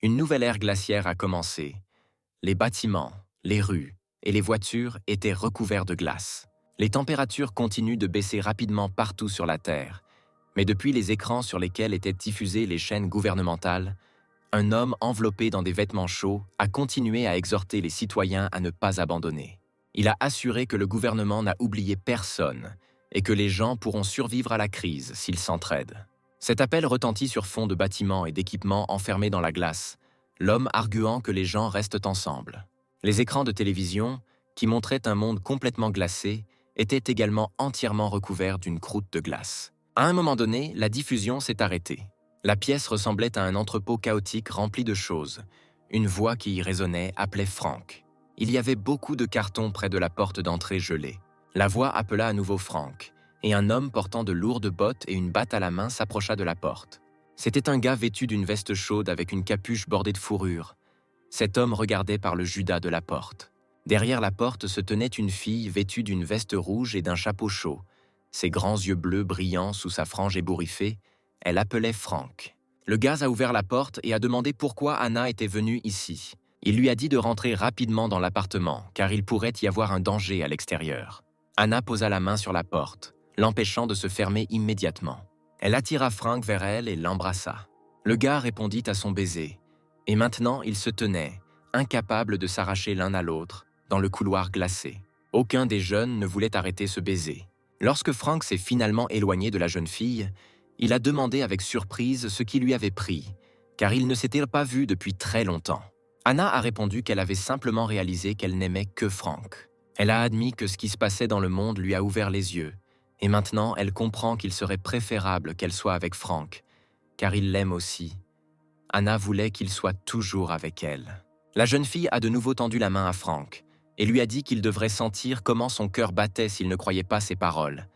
Une nouvelle ère glaciaire a commencé. Les bâtiments, les rues et les voitures étaient recouverts de glace. Les températures continuent de baisser rapidement partout sur la Terre, mais depuis les écrans sur lesquels étaient diffusées les chaînes gouvernementales, un homme enveloppé dans des vêtements chauds a continué à exhorter les citoyens à ne pas abandonner. Il a assuré que le gouvernement n'a oublié personne et que les gens pourront survivre à la crise s'ils s'entraident. Cet appel retentit sur fond de bâtiments et d'équipements enfermés dans la glace, l'homme arguant que les gens restent ensemble. Les écrans de télévision, qui montraient un monde complètement glacé, étaient également entièrement recouverts d'une croûte de glace. À un moment donné, la diffusion s'est arrêtée. La pièce ressemblait à un entrepôt chaotique rempli de choses. Une voix qui y résonnait appelait Frank. Il y avait beaucoup de cartons près de la porte d'entrée gelée. La voix appela à nouveau Frank, et un homme portant de lourdes bottes et une batte à la main s'approcha de la porte. C'était un gars vêtu d'une veste chaude avec une capuche bordée de fourrure. Cet homme regardait par le judas de la porte. Derrière la porte se tenait une fille vêtue d'une veste rouge et d'un chapeau chaud. Ses grands yeux bleus brillant sous sa frange ébouriffée, elle appelait Frank. Le gars a ouvert la porte et a demandé pourquoi Anna était venue ici. Il lui a dit de rentrer rapidement dans l'appartement, car il pourrait y avoir un danger à l'extérieur. Anna posa la main sur la porte, l'empêchant de se fermer immédiatement. Elle attira Frank vers elle et l'embrassa. Le gars répondit à son baiser, et maintenant ils se tenaient, incapables de s'arracher l'un à l'autre, dans le couloir glacé. Aucun des jeunes ne voulait arrêter ce baiser. Lorsque Frank s'est finalement éloigné de la jeune fille, il a demandé avec surprise ce qui lui avait pris, car il ne s'était pas vu depuis très longtemps. Anna a répondu qu'elle avait simplement réalisé qu'elle n'aimait que Frank. Elle a admis que ce qui se passait dans le monde lui a ouvert les yeux, et maintenant elle comprend qu'il serait préférable qu'elle soit avec Frank, car il l'aime aussi. Anna voulait qu'il soit toujours avec elle. La jeune fille a de nouveau tendu la main à Frank, et lui a dit qu'il devrait sentir comment son cœur battait s'il ne croyait pas ses paroles.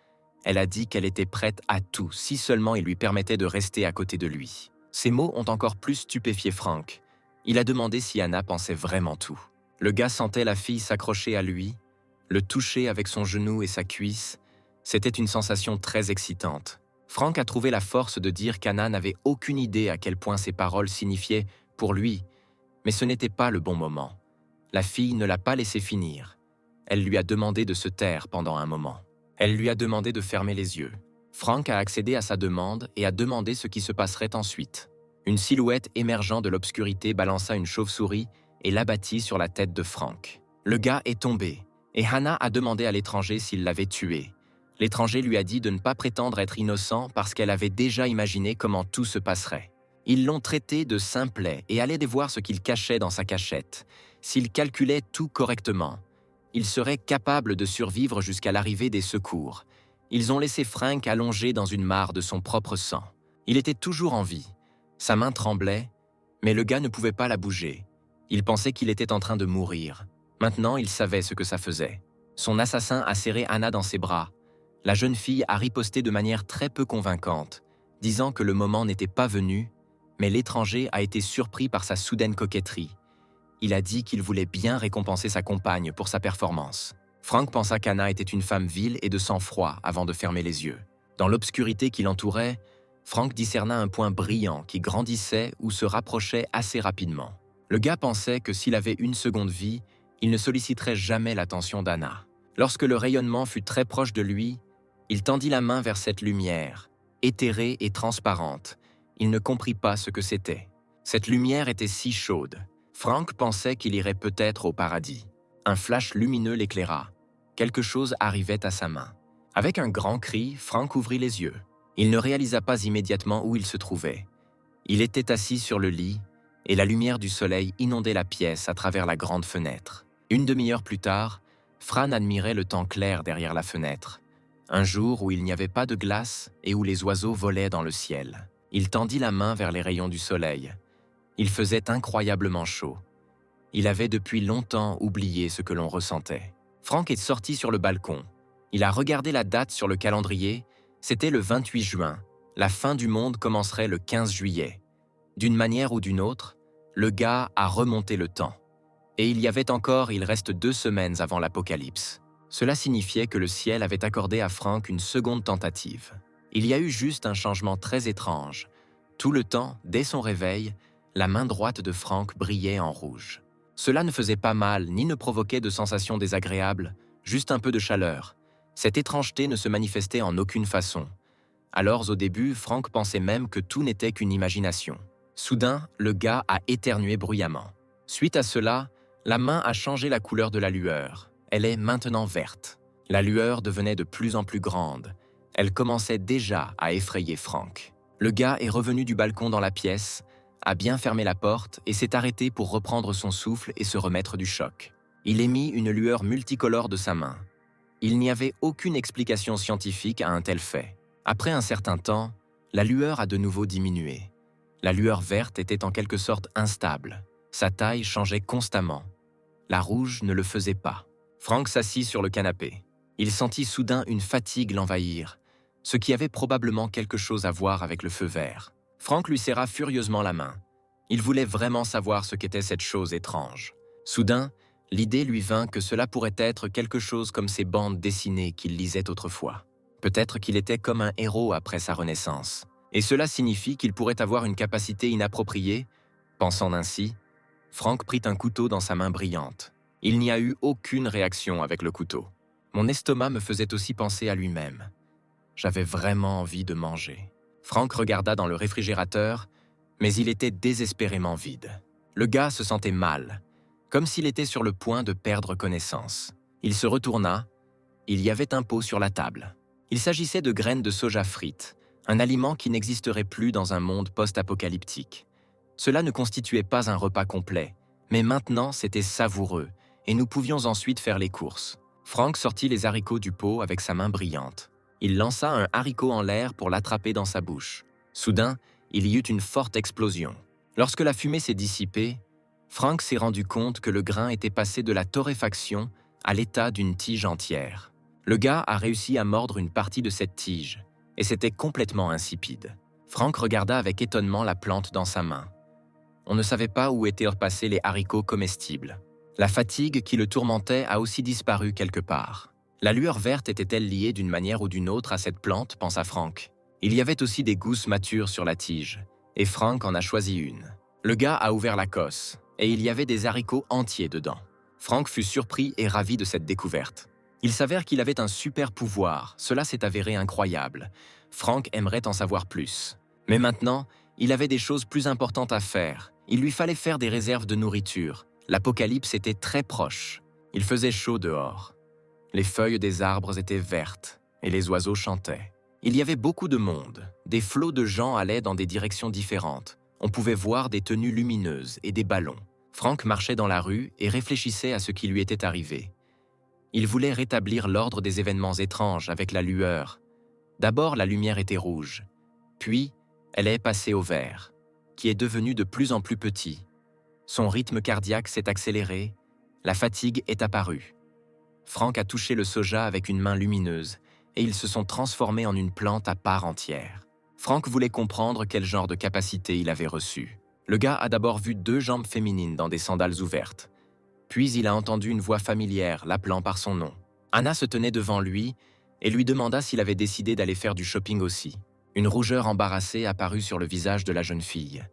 Elle a dit qu'elle était prête à tout, si seulement il lui permettait de rester à côté de lui. Ces mots ont encore plus stupéfié Frank. Il a demandé si Anna pensait vraiment tout. Le gars sentait la fille s'accrocher à lui, le toucher avec son genou et sa cuisse. C'était une sensation très excitante. Frank a trouvé la force de dire qu'Anna n'avait aucune idée à quel point ces paroles signifiaient pour lui, mais ce n'était pas le bon moment. La fille ne l'a pas laissé finir. Elle lui a demandé de se taire pendant un moment. Elle lui a demandé de fermer les yeux. Frank a accédé à sa demande et a demandé ce qui se passerait ensuite. Une silhouette émergeant de l'obscurité balança une chauve-souris et l'abattit sur la tête de Frank. Le gars est tombé, et Hannah a demandé à l'étranger s'il l'avait tué. L'étranger lui a dit de ne pas prétendre être innocent parce qu'elle avait déjà imaginé comment tout se passerait. Ils l'ont traité de simplet et allaient voir ce qu'il cachait dans sa cachette. S'il calculait tout correctement, il serait capable de survivre jusqu'à l'arrivée des secours. Ils ont laissé Frank allongé dans une mare de son propre sang. Il était toujours en vie. Sa main tremblait, mais le gars ne pouvait pas la bouger. Il pensait qu'il était en train de mourir. Maintenant, il savait ce que ça faisait. Son assassin a serré Anna dans ses bras. La jeune fille a riposté de manière très peu convaincante, disant que le moment n'était pas venu, mais l'étranger a été surpris par sa soudaine coquetterie. Il a dit qu'il voulait bien récompenser sa compagne pour sa performance. Frank pensa qu'Anna était une femme vile et de sang-froid avant de fermer les yeux. Dans l'obscurité qui l'entourait, Frank discerna un point brillant qui grandissait ou se rapprochait assez rapidement. Le gars pensait que s'il avait une seconde vie, il ne solliciterait jamais l'attention d'Anna. Lorsque le rayonnement fut très proche de lui, il tendit la main vers cette lumière, éthérée et transparente. Il ne comprit pas ce que c'était. Cette lumière était si chaude. Frank pensait qu'il irait peut-être au paradis. Un flash lumineux l'éclaira. Quelque chose arrivait à sa main. Avec un grand cri, Frank ouvrit les yeux. Il ne réalisa pas immédiatement où il se trouvait. Il était assis sur le lit, et la lumière du soleil inondait la pièce à travers la grande fenêtre. Une demi-heure plus tard, Fran admirait le temps clair derrière la fenêtre. Un jour où il n'y avait pas de glace et où les oiseaux volaient dans le ciel. Il tendit la main vers les rayons du soleil. Il faisait incroyablement chaud. Il avait depuis longtemps oublié ce que l'on ressentait. Frank est sorti sur le balcon. Il a regardé la date sur le calendrier. C'était le 28 juin. La fin du monde commencerait le 15 juillet. D'une manière ou d'une autre, le gars a remonté le temps. Et il reste 2 semaines avant l'apocalypse. Cela signifiait que le ciel avait accordé à Frank une seconde tentative. Il y a eu juste un changement très étrange. Tout le temps, dès son réveil, la main droite de Frank brillait en rouge. Cela ne faisait pas mal ni ne provoquait de sensations désagréables, juste un peu de chaleur. Cette étrangeté ne se manifestait en aucune façon. Alors au début, Frank pensait même que tout n'était qu'une imagination. Soudain, le gars a éternué bruyamment. Suite à cela, la main a changé la couleur de la lueur. Elle est maintenant verte. La lueur devenait de plus en plus grande. Elle commençait déjà à effrayer Frank. Le gars est revenu du balcon dans la pièce, a bien fermé la porte et s'est arrêté pour reprendre son souffle et se remettre du choc. Il émit une lueur multicolore de sa main. Il n'y avait aucune explication scientifique à un tel fait. Après un certain temps, la lueur a de nouveau diminué. La lueur verte était en quelque sorte instable. Sa taille changeait constamment. La rouge ne le faisait pas. Frank s'assit sur le canapé. Il sentit soudain une fatigue l'envahir, ce qui avait probablement quelque chose à voir avec le feu vert. Frank lui serra furieusement la main. Il voulait vraiment savoir ce qu'était cette chose étrange. Soudain, l'idée lui vint que cela pourrait être quelque chose comme ces bandes dessinées qu'il lisait autrefois. Peut-être qu'il était comme un héros après sa renaissance. Et cela signifie qu'il pourrait avoir une capacité inappropriée. Pensant ainsi, Frank prit un couteau dans sa main brillante. Il n'y a eu aucune réaction avec le couteau. Mon estomac me faisait aussi penser à lui-même. J'avais vraiment envie de manger. Frank regarda dans le réfrigérateur, mais il était désespérément vide. Le gars se sentait mal, comme s'il était sur le point de perdre connaissance. Il se retourna. Il y avait un pot sur la table. Il s'agissait de graines de soja frites, un aliment qui n'existerait plus dans un monde post-apocalyptique. Cela ne constituait pas un repas complet, mais maintenant c'était savoureux, et nous pouvions ensuite faire les courses. Frank sortit les haricots du pot avec sa main brillante. Il lança un haricot en l'air pour l'attraper dans sa bouche. Soudain, il y eut une forte explosion. Lorsque la fumée s'est dissipée, Frank s'est rendu compte que le grain était passé de la torréfaction à l'état d'une tige entière. Le gars a réussi à mordre une partie de cette tige, et c'était complètement insipide. Frank regarda avec étonnement la plante dans sa main. On ne savait pas où étaient passés les haricots comestibles. La fatigue qui le tourmentait a aussi disparu quelque part. La lueur verte était-elle liée d'une manière ou d'une autre à cette plante, pensa Frank. Il y avait aussi des gousses matures sur la tige, et Frank en a choisi une. Le gars a ouvert la cosse, et il y avait des haricots entiers dedans. Frank fut surpris et ravi de cette découverte. Il s'avère qu'il avait un super pouvoir, cela s'est avéré incroyable. Frank aimerait en savoir plus. Mais maintenant, il avait des choses plus importantes à faire. Il lui fallait faire des réserves de nourriture. L'apocalypse était très proche. Il faisait chaud dehors. Les feuilles des arbres étaient vertes, et les oiseaux chantaient. Il y avait beaucoup de monde. Des flots de gens allaient dans des directions différentes. On pouvait voir des tenues lumineuses et des ballons. Frank marchait dans la rue et réfléchissait à ce qui lui était arrivé. Il voulait rétablir l'ordre des événements étranges avec la lueur. D'abord, la lumière était rouge. Puis, elle est passée au vert, qui est devenu de plus en plus petit. Son rythme cardiaque s'est accéléré. La fatigue est apparue. Frank a touché le soja avec une main lumineuse et ils se sont transformés en une plante à part entière. Frank voulait comprendre quel genre de capacité il avait reçu. Le gars a d'abord vu 2 jambes féminines dans des sandales ouvertes. Puis il a entendu une voix familière l'appelant par son nom. Anna se tenait devant lui et lui demanda s'il avait décidé d'aller faire du shopping aussi. Une rougeur embarrassée apparut sur le visage de la jeune fille.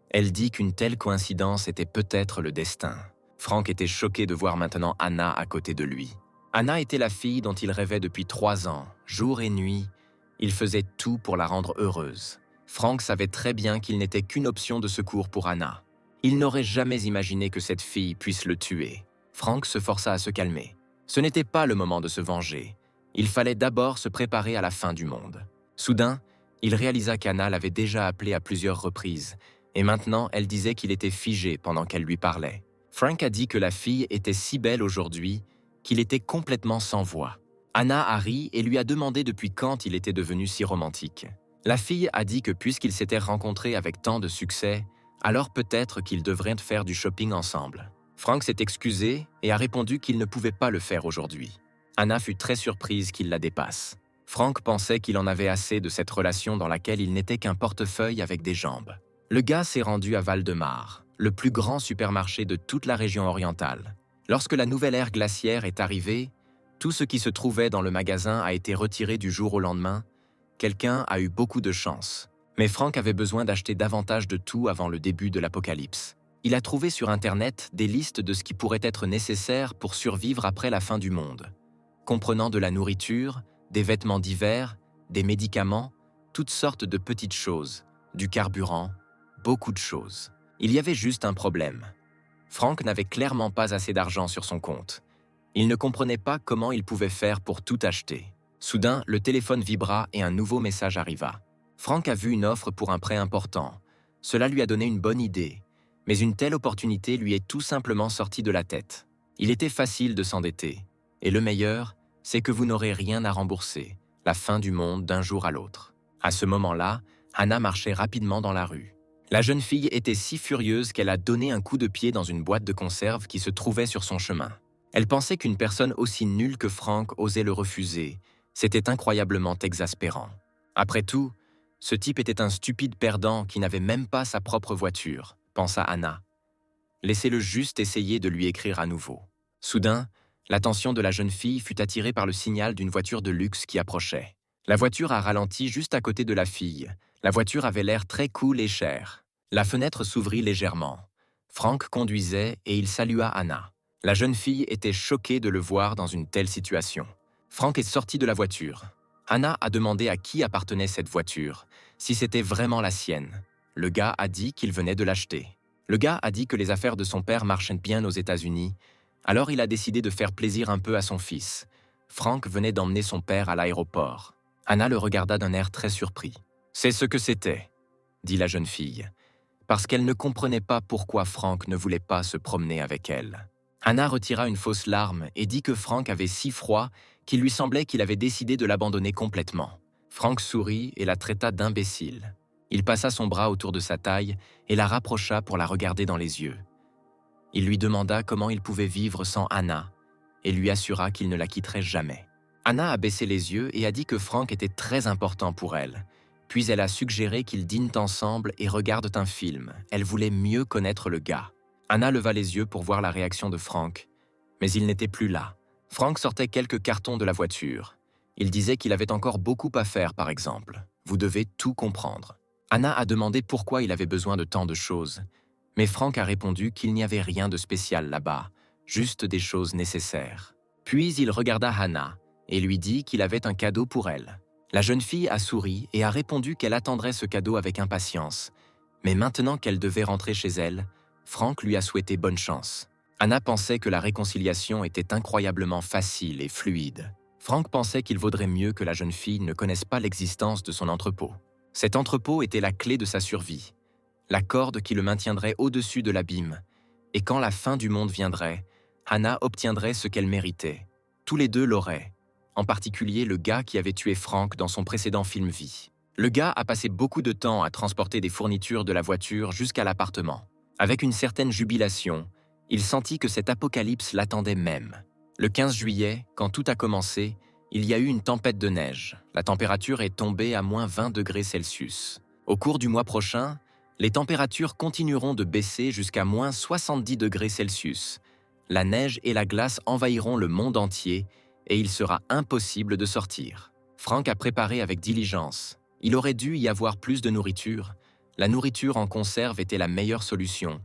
Elle dit qu'une telle coïncidence était peut-être le destin. Frank était choqué de voir maintenant Anna à côté de lui. Anna était la fille dont il rêvait depuis 3 ans, jour et nuit. Il faisait tout pour la rendre heureuse. Frank savait très bien qu'il n'était qu'une option de secours pour Anna. Il n'aurait jamais imaginé que cette fille puisse le tuer. Frank se força à se calmer. Ce n'était pas le moment de se venger. Il fallait d'abord se préparer à la fin du monde. Soudain, il réalisa qu'Anna l'avait déjà appelé à plusieurs reprises, et maintenant elle disait qu'il était figé pendant qu'elle lui parlait. Frank a dit que la fille était si belle aujourd'hui qu'il était complètement sans voix. Anna a ri et lui a demandé depuis quand il était devenu si romantique. La fille a dit que puisqu'ils s'étaient rencontrés avec tant de succès, alors peut-être qu'ils devraient faire du shopping ensemble. Frank s'est excusé et a répondu qu'il ne pouvait pas le faire aujourd'hui. Anna fut très surprise qu'il la dépasse. Frank pensait qu'il en avait assez de cette relation dans laquelle il n'était qu'un portefeuille avec des jambes. Le gars s'est rendu à Val-de-Marne, le plus grand supermarché de toute la région orientale. Lorsque la nouvelle ère glaciaire est arrivée, tout ce qui se trouvait dans le magasin a été retiré du jour au lendemain. Quelqu'un a eu beaucoup de chance. Mais Frank avait besoin d'acheter davantage de tout avant le début de l'apocalypse. Il a trouvé sur Internet des listes de ce qui pourrait être nécessaire pour survivre après la fin du monde, comprenant de la nourriture, des vêtements d'hiver, des médicaments, toutes sortes de petites choses, du carburant, beaucoup de choses. Il y avait juste un problème. Frank n'avait clairement pas assez d'argent sur son compte. Il ne comprenait pas comment il pouvait faire pour tout acheter. Soudain, le téléphone vibra et un nouveau message arriva. Frank a vu une offre pour un prêt important. Cela lui a donné une bonne idée, mais une telle opportunité lui est tout simplement sortie de la tête. Il était facile de s'endetter. Et le meilleur, c'est que vous n'aurez rien à rembourser, la fin du monde d'un jour à l'autre. À ce moment-là, Hannah marchait rapidement dans la rue. La jeune fille était si furieuse qu'elle a donné un coup de pied dans une boîte de conserve qui se trouvait sur son chemin. Elle pensait qu'une personne aussi nulle que Frank osait le refuser. C'était incroyablement exaspérant. Après tout, ce type était un stupide perdant qui n'avait même pas sa propre voiture, pensa Hannah. Laissez-le juste essayer de lui écrire à nouveau. Soudain, l'attention de la jeune fille fut attirée par le signal d'une voiture de luxe qui approchait. La voiture a ralenti juste à côté de la fille. La voiture avait l'air très cool et chère. La fenêtre s'ouvrit légèrement. Frank conduisait et il salua Hannah. La jeune fille était choquée de le voir dans une telle situation. Frank est sorti de la voiture. Hannah a demandé à qui appartenait cette voiture, si c'était vraiment la sienne. Le gars a dit qu'il venait de l'acheter. Le gars a dit que les affaires de son père marchaient bien aux États-Unis, alors il a décidé de faire plaisir un peu à son fils. Frank venait d'emmener son père à l'aéroport. Hannah le regarda d'un air très surpris. « C'est ce que c'était », dit la jeune fille, parce qu'elle ne comprenait pas pourquoi Frank ne voulait pas se promener avec elle. Hannah retira une fausse larme et dit que Frank avait si froid qu'il lui semblait qu'il avait décidé de l'abandonner complètement. Frank sourit et la traita d'imbécile. Il passa son bras autour de sa taille et la rapprocha pour la regarder dans les yeux. Il lui demanda comment il pouvait vivre sans Hannah et lui assura qu'il ne la quitterait jamais. Hannah a baissé les yeux et a dit que Frank était très important pour elle. Puis elle a suggéré qu'ils dînent ensemble et regardent un film. Elle voulait mieux connaître le gars. Hannah leva les yeux pour voir la réaction de Frank, mais il n'était plus là. Frank sortait quelques cartons de la voiture. Il disait qu'il avait encore beaucoup à faire, par exemple. Vous devez tout comprendre. Hannah a demandé pourquoi il avait besoin de tant de choses, mais Frank a répondu qu'il n'y avait rien de spécial là-bas, juste des choses nécessaires. Puis il regarda Hannah et lui dit qu'il avait un cadeau pour elle. La jeune fille a souri et a répondu qu'elle attendrait ce cadeau avec impatience, mais maintenant qu'elle devait rentrer chez elle, Frank lui a souhaité bonne chance. Hannah pensait que la réconciliation était incroyablement facile et fluide. Frank pensait qu'il vaudrait mieux que la jeune fille ne connaisse pas l'existence de son entrepôt. Cet entrepôt était la clé de sa survie, la corde qui le maintiendrait au-dessus de l'abîme. Et quand la fin du monde viendrait, Hannah obtiendrait ce qu'elle méritait. Tous les deux l'auraient, en particulier le gars qui avait tué Frank dans son précédent film Vie. Le gars a passé beaucoup de temps à transporter des fournitures de la voiture jusqu'à l'appartement. Avec une certaine jubilation, il sentit que cet apocalypse l'attendait même. Le 15 juillet, quand tout a commencé, il y a eu une tempête de neige. La température est tombée à moins 20 degrés Celsius. Au cours du mois prochain, les températures continueront de baisser jusqu'à moins 70 degrés Celsius. La neige et la glace envahiront le monde entier et il sera impossible de sortir. Frank a préparé avec diligence. Il aurait dû y avoir plus de nourriture. La nourriture en conserve était la meilleure solution.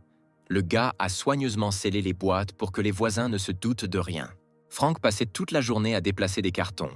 Le gars a soigneusement scellé les boîtes pour que les voisins ne se doutent de rien. Frank passait toute la journée à déplacer des cartons.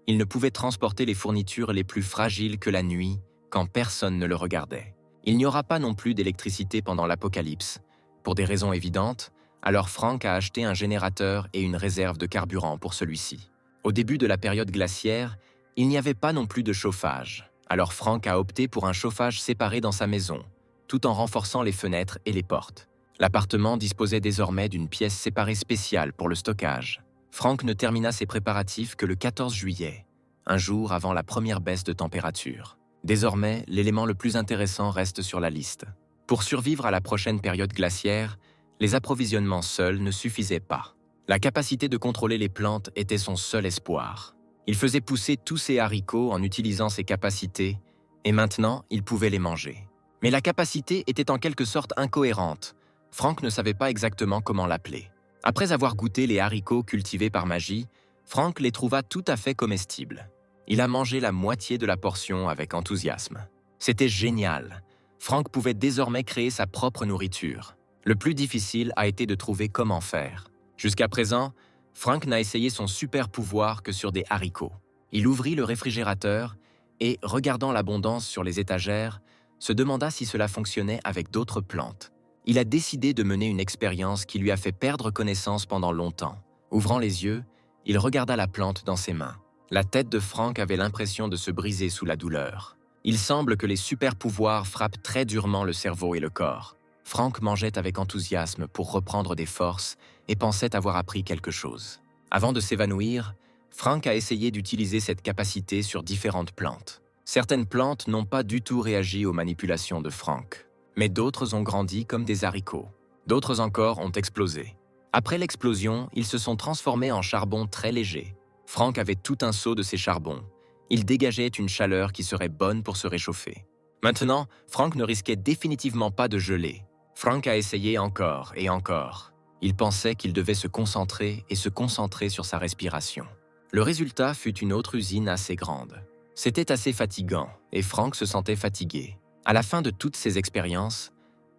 Il ne pouvait transporter les fournitures les plus fragiles que la nuit, quand personne ne le regardait. Il n'y aura pas non plus d'électricité pendant l'apocalypse. Pour des raisons évidentes, alors Frank a acheté un générateur et une réserve de carburant pour celui-ci. Au début de la période glaciaire, il n'y avait pas non plus de chauffage. Alors Frank a opté pour un chauffage séparé dans sa maison, tout en renforçant les fenêtres et les portes. L'appartement disposait désormais d'une pièce séparée spéciale pour le stockage. Frank ne termina ses préparatifs que le 14 juillet, un jour avant la première baisse de température. Désormais, l'élément le plus intéressant reste sur la liste. Pour survivre à la prochaine période glaciaire, les approvisionnements seuls ne suffisaient pas. La capacité de contrôler les plantes était son seul espoir. Il faisait pousser tous ses haricots en utilisant ses capacités, et maintenant, il pouvait les manger. Mais la capacité était en quelque sorte incohérente. Frank ne savait pas exactement comment l'appeler. Après avoir goûté les haricots cultivés par magie, Frank les trouva tout à fait comestibles. Il a mangé la moitié de la portion avec enthousiasme. C'était génial. Frank pouvait désormais créer sa propre nourriture. Le plus difficile a été de trouver comment faire. Jusqu'à présent, Frank n'a essayé son super pouvoir que sur des haricots. Il ouvrit le réfrigérateur et, regardant l'abondance sur les étagères, se demanda si cela fonctionnait avec d'autres plantes. Il a décidé de mener une expérience qui lui a fait perdre connaissance pendant longtemps. Ouvrant les yeux, il regarda la plante dans ses mains. La tête de Frank avait l'impression de se briser sous la douleur. Il semble que les super-pouvoirs frappent très durement le cerveau et le corps. Frank mangeait avec enthousiasme pour reprendre des forces et pensait avoir appris quelque chose. Avant de s'évanouir, Frank a essayé d'utiliser cette capacité sur différentes plantes. Certaines plantes n'ont pas du tout réagi aux manipulations de Frank, mais d'autres ont grandi comme des haricots. D'autres encore ont explosé. Après l'explosion, ils se sont transformés en charbon très léger. Frank avait tout un seau de ces charbons. Il dégageait une chaleur qui serait bonne pour se réchauffer. Maintenant, Frank ne risquait définitivement pas de geler. Frank a essayé encore et encore. Il pensait qu'il devait se concentrer sur sa respiration. Le résultat fut une autre usine assez grande. C'était assez fatigant et Frank se sentait fatigué. À la fin de toutes ces expériences,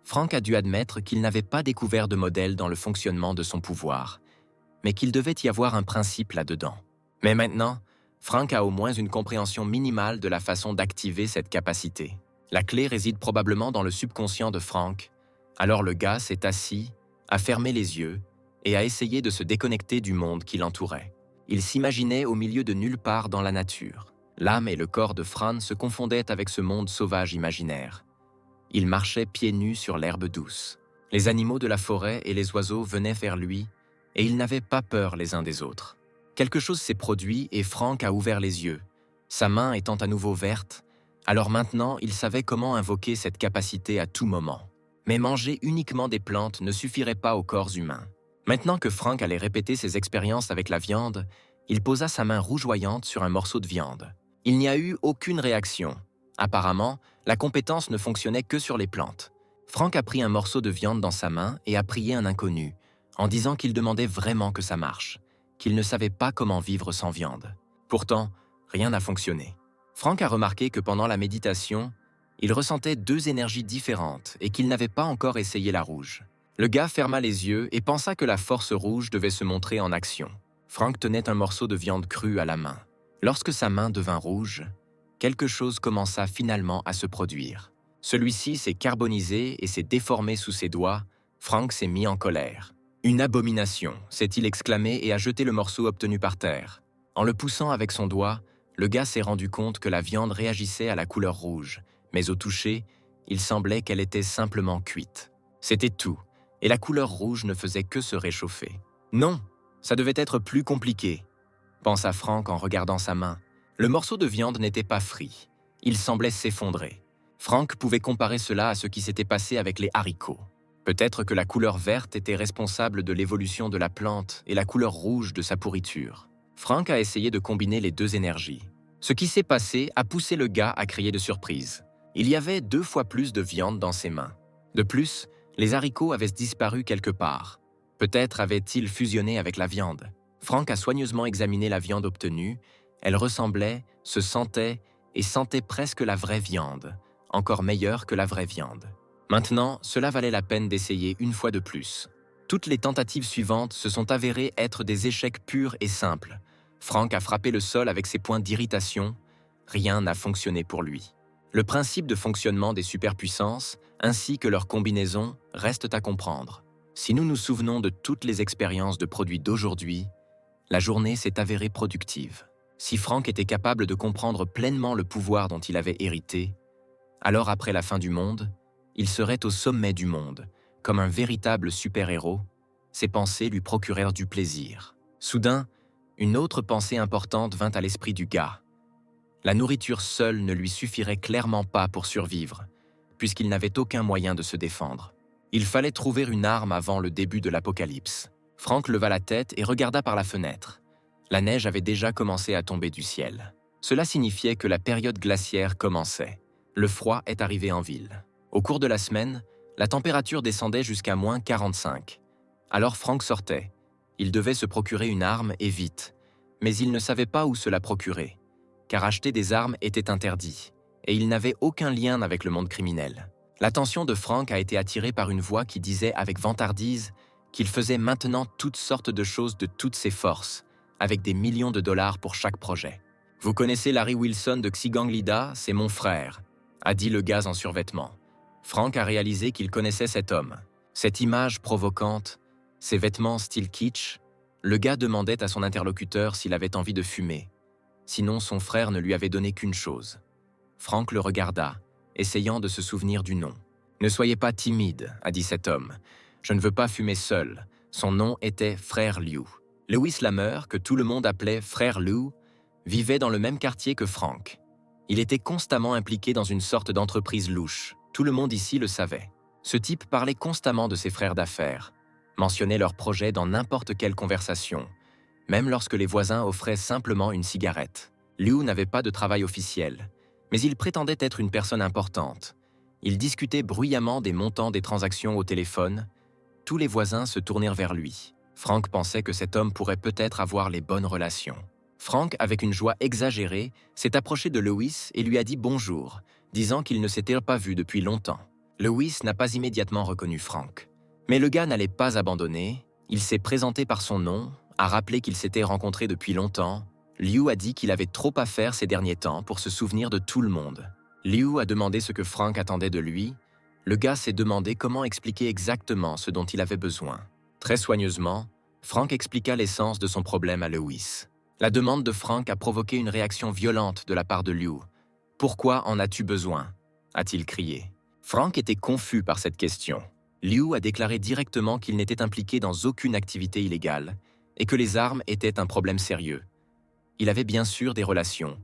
Frank a dû admettre qu'il n'avait pas découvert de modèle dans le fonctionnement de son pouvoir, mais qu'il devait y avoir un principe là-dedans. Mais maintenant, Frank a au moins une compréhension minimale de la façon d'activer cette capacité. La clé réside probablement dans le subconscient de Frank. Alors le gars s'est assis, a fermé les yeux et a essayé de se déconnecter du monde qui l'entourait. Il s'imaginait au milieu de nulle part dans la nature. L'âme et le corps de Fran se confondaient avec ce monde sauvage imaginaire. Il marchait pieds nus sur l'herbe douce. Les animaux de la forêt et les oiseaux venaient vers lui et ils n'avaient pas peur les uns des autres. Quelque chose s'est produit et Frank a ouvert les yeux, sa main étant à nouveau verte. Alors maintenant, il savait comment invoquer cette capacité à tout moment. Mais manger uniquement des plantes ne suffirait pas au corps humain. Maintenant que Frank allait répéter ses expériences avec la viande, il posa sa main rougeoyante sur un morceau de viande. Il n'y a eu aucune réaction. Apparemment, la compétence ne fonctionnait que sur les plantes. Frank a pris un morceau de viande dans sa main et a prié un inconnu, en disant qu'il demandait vraiment que ça marche, qu'il ne savait pas comment vivre sans viande. Pourtant, rien n'a fonctionné. Frank a remarqué que pendant la méditation, il ressentait deux énergies différentes et qu'il n'avait pas encore essayé la rouge. Le gars ferma les yeux et pensa que la force rouge devait se montrer en action. Frank tenait un morceau de viande crue à la main. Lorsque sa main devint rouge, quelque chose commença finalement à se produire. Celui-ci s'est carbonisé et s'est déformé sous ses doigts. Frank s'est mis en colère. « Une abomination !» s'est-il exclamé et a jeté le morceau obtenu par terre. En le poussant avec son doigt, le gars s'est rendu compte que la viande réagissait à la couleur rouge, mais au toucher, il semblait qu'elle était simplement cuite. C'était tout, et la couleur rouge ne faisait que se réchauffer. Non, ça devait être plus compliqué, pensa Frank en regardant sa main. Le morceau de viande n'était pas frit, il semblait s'effondrer. Frank pouvait comparer cela à ce qui s'était passé avec les haricots. Peut-être que la couleur verte était responsable de l'évolution de la plante et la couleur rouge de sa pourriture. Frank a essayé de combiner les deux énergies. Ce qui s'est passé a poussé le gars à crier de surprise. Il y avait 2 fois plus de viande dans ses mains. De plus, les haricots avaient disparu quelque part. Peut-être avaient-ils fusionné avec la viande. Frank a soigneusement examiné la viande obtenue. Elle ressemblait, se sentait et sentait presque la vraie viande, encore meilleure que la vraie viande. Maintenant, cela valait la peine d'essayer une fois de plus. Toutes les tentatives suivantes se sont avérées être des échecs purs et simples. Frank a frappé le sol avec ses points d'irritation. Rien n'a fonctionné pour lui. Le principe de fonctionnement des superpuissances, ainsi que leur combinaison, restent à comprendre. Si nous nous souvenons de toutes les expériences de produits d'aujourd'hui, la journée s'est avérée productive. Si Frank était capable de comprendre pleinement le pouvoir dont il avait hérité, alors après la fin du monde, il serait au sommet du monde, comme un véritable super-héros. Ses pensées lui procurèrent du plaisir. Soudain, une autre pensée importante vint à l'esprit du gars. La nourriture seule ne lui suffirait clairement pas pour survivre, puisqu'il n'avait aucun moyen de se défendre. Il fallait trouver une arme avant le début de l'apocalypse. Frank leva la tête et regarda par la fenêtre. La neige avait déjà commencé à tomber du ciel. Cela signifiait que la période glaciaire commençait. Le froid est arrivé en ville. Au cours de la semaine, la température descendait jusqu'à -45. Alors Frank sortait. Il devait se procurer une arme et vite. Mais il ne savait pas où se la procurer, car acheter des armes était interdit, et il n'avait aucun lien avec le monde criminel. L'attention de Frank a été attirée par une voix qui disait avec vantardise qu'il faisait maintenant toutes sortes de choses de toutes ses forces, avec des millions de dollars pour chaque projet. « Vous connaissez Larry Wilson de Xiganglida, c'est mon frère », a dit le gaz en survêtement. Frank a réalisé qu'il connaissait cet homme. Cette image provocante, ses vêtements style kitsch, le gars demandait à son interlocuteur s'il avait envie de fumer. Sinon, son frère ne lui avait donné qu'une chose. Frank le regarda, essayant de se souvenir du nom. « Ne soyez pas timide, a dit cet homme. Je ne veux pas fumer seul. » Son nom était Frère Liu. Lewis Lammer, que tout le monde appelait Frère Liu, vivait dans le même quartier que Frank. Il était constamment impliqué dans une sorte d'entreprise louche. Tout le monde ici le savait. Ce type parlait constamment de ses frères d'affaires, mentionnait leurs projets dans n'importe quelle conversation, même lorsque les voisins offraient simplement une cigarette. Liu n'avait pas de travail officiel, mais il prétendait être une personne importante. Il discutait bruyamment des montants des transactions au téléphone. Tous les voisins se tournèrent vers lui. Frank pensait que cet homme pourrait peut-être avoir les bonnes relations. Frank, avec une joie exagérée, s'est approché de Lewis et lui a dit bonjour, disant qu'il ne s'était pas vu depuis longtemps. Lewis n'a pas immédiatement reconnu Frank. Mais le gars n'allait pas abandonner, il s'est présenté par son nom, a rappelé qu'ils s'étaient rencontrés depuis longtemps. Liu a dit qu'il avait trop à faire ces derniers temps pour se souvenir de tout le monde. Liu a demandé ce que Frank attendait de lui. Le gars s'est demandé comment expliquer exactement ce dont il avait besoin. Très soigneusement, Frank expliqua l'essence de son problème à Lewis. La demande de Frank a provoqué une réaction violente de la part de Liu. « Pourquoi en as-tu besoin » a-t-il crié. Frank était confus par cette question. Liu a déclaré directement qu'il n'était impliqué dans aucune activité illégale et que les armes étaient un problème sérieux. Il avait bien sûr des relations,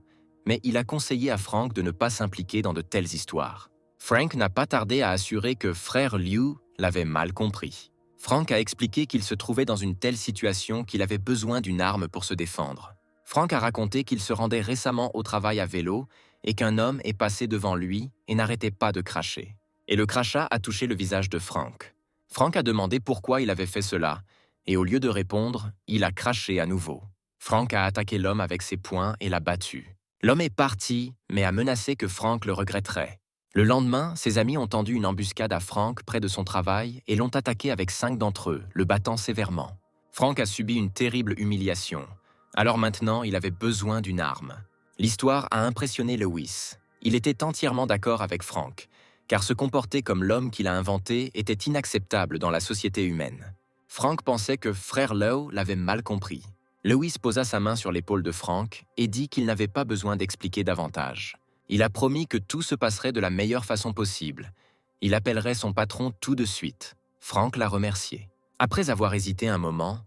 mais il a conseillé à Frank de ne pas s'impliquer dans de telles histoires. Frank n'a pas tardé à assurer que Frère Liu l'avait mal compris. Frank a expliqué qu'il se trouvait dans une telle situation qu'il avait besoin d'une arme pour se défendre. Frank a raconté qu'il se rendait récemment au travail à vélo et qu'un homme est passé devant lui et n'arrêtait pas de cracher. Et le crachat a touché le visage de Frank. Frank a demandé pourquoi il avait fait cela, et au lieu de répondre, il a craché à nouveau. Frank a attaqué l'homme avec ses poings et l'a battu. L'homme est parti, mais a menacé que Frank le regretterait. Le lendemain, ses amis ont tendu une embuscade à Frank près de son travail et l'ont attaqué avec 5 d'entre eux, le battant sévèrement. Frank a subi une terrible humiliation. Alors maintenant, il avait besoin d'une arme. L'histoire a impressionné Lewis. Il était entièrement d'accord avec Frank, car se comporter comme l'homme qu'il a inventé était inacceptable dans la société humaine. Frank pensait que Frère Liu l'avait mal compris. Lewis posa sa main sur l'épaule de Frank et dit qu'il n'avait pas besoin d'expliquer davantage. Il a promis que tout se passerait de la meilleure façon possible. Il appellerait son patron tout de suite. Frank l'a remercié. Après avoir hésité un moment,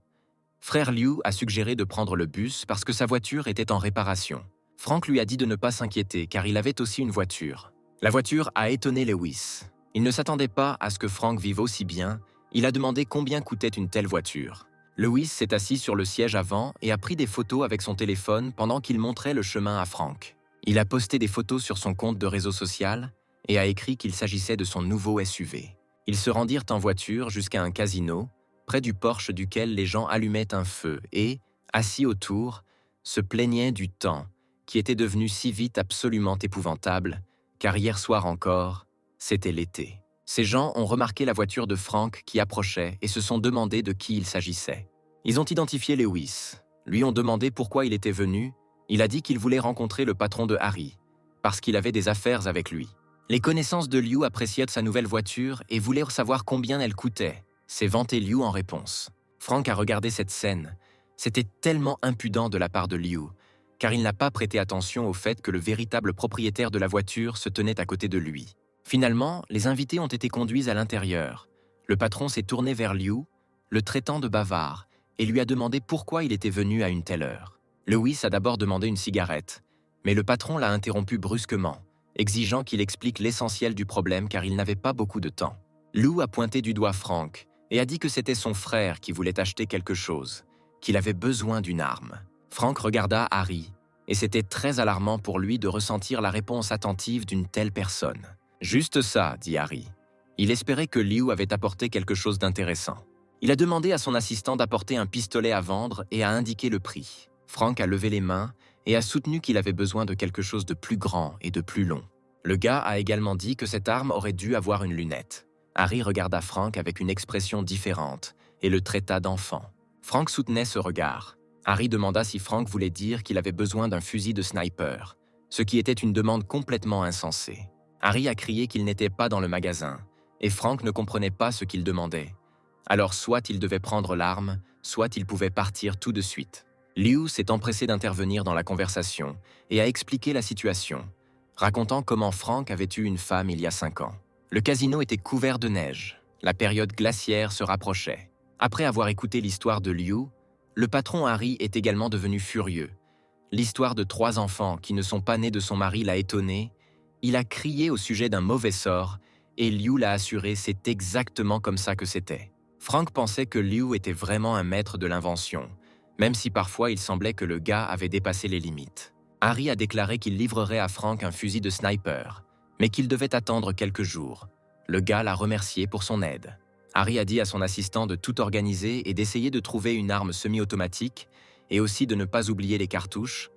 Frère Liu a suggéré de prendre le bus parce que sa voiture était en réparation. Frank lui a dit de ne pas s'inquiéter car il avait aussi une voiture. La voiture a étonné Lewis. Il ne s'attendait pas à ce que Frank vive aussi bien. Il a demandé combien coûtait une telle voiture. Lewis s'est assis sur le siège avant et a pris des photos avec son téléphone pendant qu'il montrait le chemin à Frank. Il a posté des photos sur son compte de réseau social et a écrit qu'il s'agissait de son nouveau SUV. Ils se rendirent en voiture jusqu'à un casino, près du porche duquel les gens allumaient un feu et, assis autour, se plaignaient du temps qui était devenu si vite absolument épouvantable, car hier soir encore, c'était l'été. Ces gens ont remarqué la voiture de Frank qui approchait et se sont demandé de qui il s'agissait. Ils ont identifié Lewis, lui ont demandé pourquoi il était venu. Il a dit qu'il voulait rencontrer le patron de Harry, parce qu'il avait des affaires avec lui. Les connaissances de Liu appréciaient sa nouvelle voiture et voulaient savoir combien elle coûtait. C'est vanté Liu en réponse. Frank a regardé cette scène. C'était tellement impudent de la part de Liu, car il n'a pas prêté attention au fait que le véritable propriétaire de la voiture se tenait à côté de lui. Finalement, les invités ont été conduits à l'intérieur. Le patron s'est tourné vers Liu, le traitant de bavard, et lui a demandé pourquoi il était venu à une telle heure. Lewis a d'abord demandé une cigarette, mais le patron l'a interrompu brusquement, exigeant qu'il explique l'essentiel du problème car il n'avait pas beaucoup de temps. Liu a pointé du doigt Frank et a dit que c'était son frère qui voulait acheter quelque chose, qu'il avait besoin d'une arme. Frank regarda Harry, et c'était très alarmant pour lui de ressentir la réponse attentive d'une telle personne. « Juste ça, » dit Harry. Il espérait que Liu avait apporté quelque chose d'intéressant. Il a demandé à son assistant d'apporter un pistolet à vendre et a indiqué le prix. Frank a levé les mains et a soutenu qu'il avait besoin de quelque chose de plus grand et de plus long. Le gars a également dit que cette arme aurait dû avoir une lunette. Harry regarda Frank avec une expression différente et le traita d'enfant. Frank soutenait ce regard. Harry demanda si Frank voulait dire qu'il avait besoin d'un fusil de sniper, ce qui était une demande complètement insensée. Harry a crié qu'il n'était pas dans le magasin, et Frank ne comprenait pas ce qu'il demandait. Alors soit il devait prendre l'arme, soit il pouvait partir tout de suite. Liu s'est empressé d'intervenir dans la conversation et a expliqué la situation, racontant comment Frank avait eu une femme il y a 5 ans. Le casino était couvert de neige. La période glaciaire se rapprochait. Après avoir écouté l'histoire de Liu, le patron Harry est également devenu furieux. L'histoire de 3 enfants qui ne sont pas nés de son mari l'a étonné. Il a crié au sujet d'un mauvais sort et Liu l'a assuré c'est exactement comme ça que c'était. Frank pensait que Liu était vraiment un maître de l'invention, même si parfois il semblait que le gars avait dépassé les limites. Harry a déclaré qu'il livrerait à Frank un fusil de sniper, mais qu'il devait attendre quelques jours. Le gars l'a remercié pour son aide. Harry a dit à son assistant de tout organiser et d'essayer de trouver une arme semi-automatique et aussi de ne pas oublier les cartouches.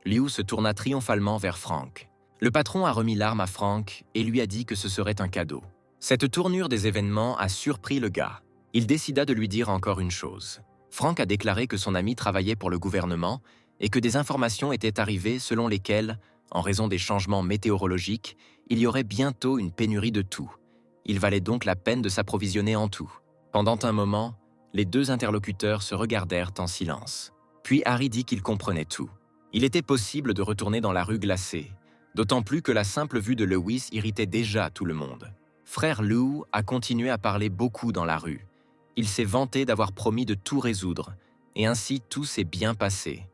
Liu se tourna triomphalement vers Frank. Le patron a remis l'arme à Frank et lui a dit que ce serait un cadeau. Cette tournure des événements a surpris le gars. Il décida de lui dire encore une chose. Frank a déclaré que son ami travaillait pour le gouvernement et que des informations étaient arrivées selon lesquelles, en raison des changements météorologiques, il y aurait bientôt une pénurie de tout. Il valait donc la peine de s'approvisionner en tout. Pendant un moment, les 2 interlocuteurs se regardèrent en silence. Puis Harry dit qu'il comprenait tout. Il était possible de retourner dans la rue glacée, d'autant plus que la simple vue de Lewis irritait déjà tout le monde. Frère Lou a continué à parler beaucoup dans la rue. Il s'est vanté d'avoir promis de tout résoudre, et ainsi tout s'est bien passé.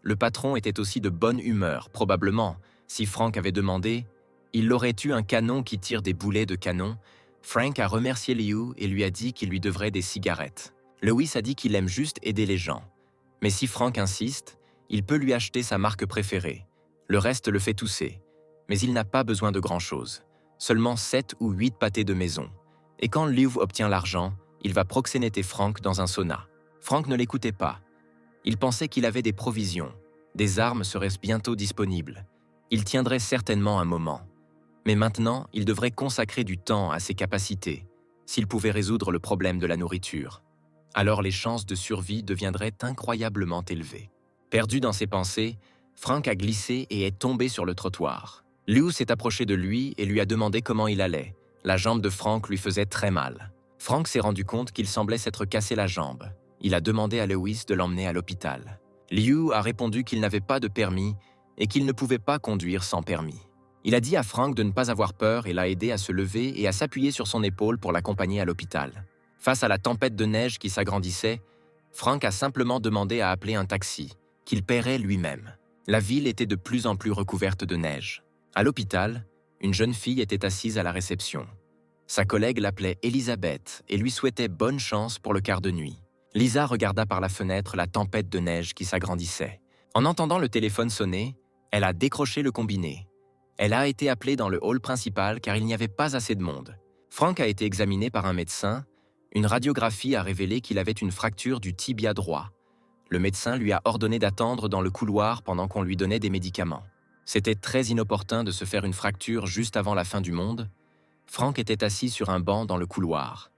Le patron était aussi de bonne humeur, probablement. Si Frank avait demandé, il aurait eu un canon qui tire des boulets de canon. Frank a remercié Liu et lui a dit qu'il lui devrait des cigarettes. Lewis a dit qu'il aime juste aider les gens. Mais si Frank insiste, il peut lui acheter sa marque préférée. Le reste le fait tousser. Mais il n'a pas besoin de grand-chose. Seulement 7 ou 8 pâtés de maison. Et quand Liu obtient l'argent, il va proxénéter Frank dans un sauna. Frank ne l'écoutait pas. Il pensait qu'il avait des provisions. Des armes seraient bientôt disponibles. Il tiendrait certainement un moment. Mais maintenant, il devrait consacrer du temps à ses capacités, s'il pouvait résoudre le problème de la nourriture. Alors les chances de survie deviendraient incroyablement élevées. Perdu dans ses pensées, Frank a glissé et est tombé sur le trottoir. Liu s'est approché de lui et lui a demandé comment il allait. La jambe de Frank lui faisait très mal. Frank s'est rendu compte qu'il semblait s'être cassé la jambe. Il a demandé à Lewis de l'emmener à l'hôpital. Liu a répondu qu'il n'avait pas de permis et qu'il ne pouvait pas conduire sans permis. Il a dit à Frank de ne pas avoir peur et l'a aidé à se lever et à s'appuyer sur son épaule pour l'accompagner à l'hôpital. Face à la tempête de neige qui s'agrandissait, Frank a simplement demandé à appeler un taxi, qu'il paierait lui-même. La ville était de plus en plus recouverte de neige. À l'hôpital, une jeune fille était assise à la réception. Sa collègue l'appelait Elisabeth et lui souhaitait bonne chance pour le quart de nuit. Lisa regarda par la fenêtre la tempête de neige qui s'agrandissait. En entendant le téléphone sonner, elle a décroché le combiné. Elle a été appelée dans le hall principal car il n'y avait pas assez de monde. Frank a été examiné par un médecin. Une radiographie a révélé qu'il avait une fracture du tibia droit. Le médecin lui a ordonné d'attendre dans le couloir pendant qu'on lui donnait des médicaments. C'était très inopportun de se faire une fracture juste avant la fin du monde. Frank était assis sur un banc dans le couloir.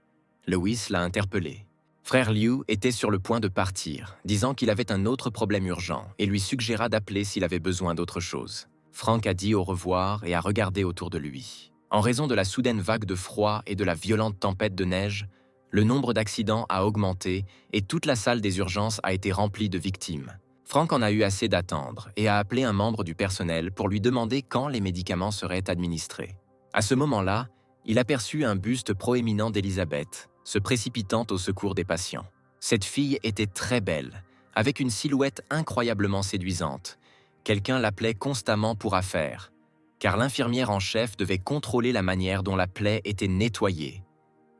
Lewis l'a interpellé. Frère Liu était sur le point de partir, disant qu'il avait un autre problème urgent et lui suggéra d'appeler s'il avait besoin d'autre chose. Frank a dit au revoir et a regardé autour de lui. En raison de la soudaine vague de froid et de la violente tempête de neige, le nombre d'accidents a augmenté et toute la salle des urgences a été remplie de victimes. Frank en a eu assez d'attendre et a appelé un membre du personnel pour lui demander quand les médicaments seraient administrés. À ce moment-là, il aperçut un buste proéminent d'Elisabeth, se précipitant au secours des patients. Cette fille était très belle, avec une silhouette incroyablement séduisante. Quelqu'un l'appelait constamment pour affaires, car l'infirmière en chef devait contrôler la manière dont la plaie était nettoyée.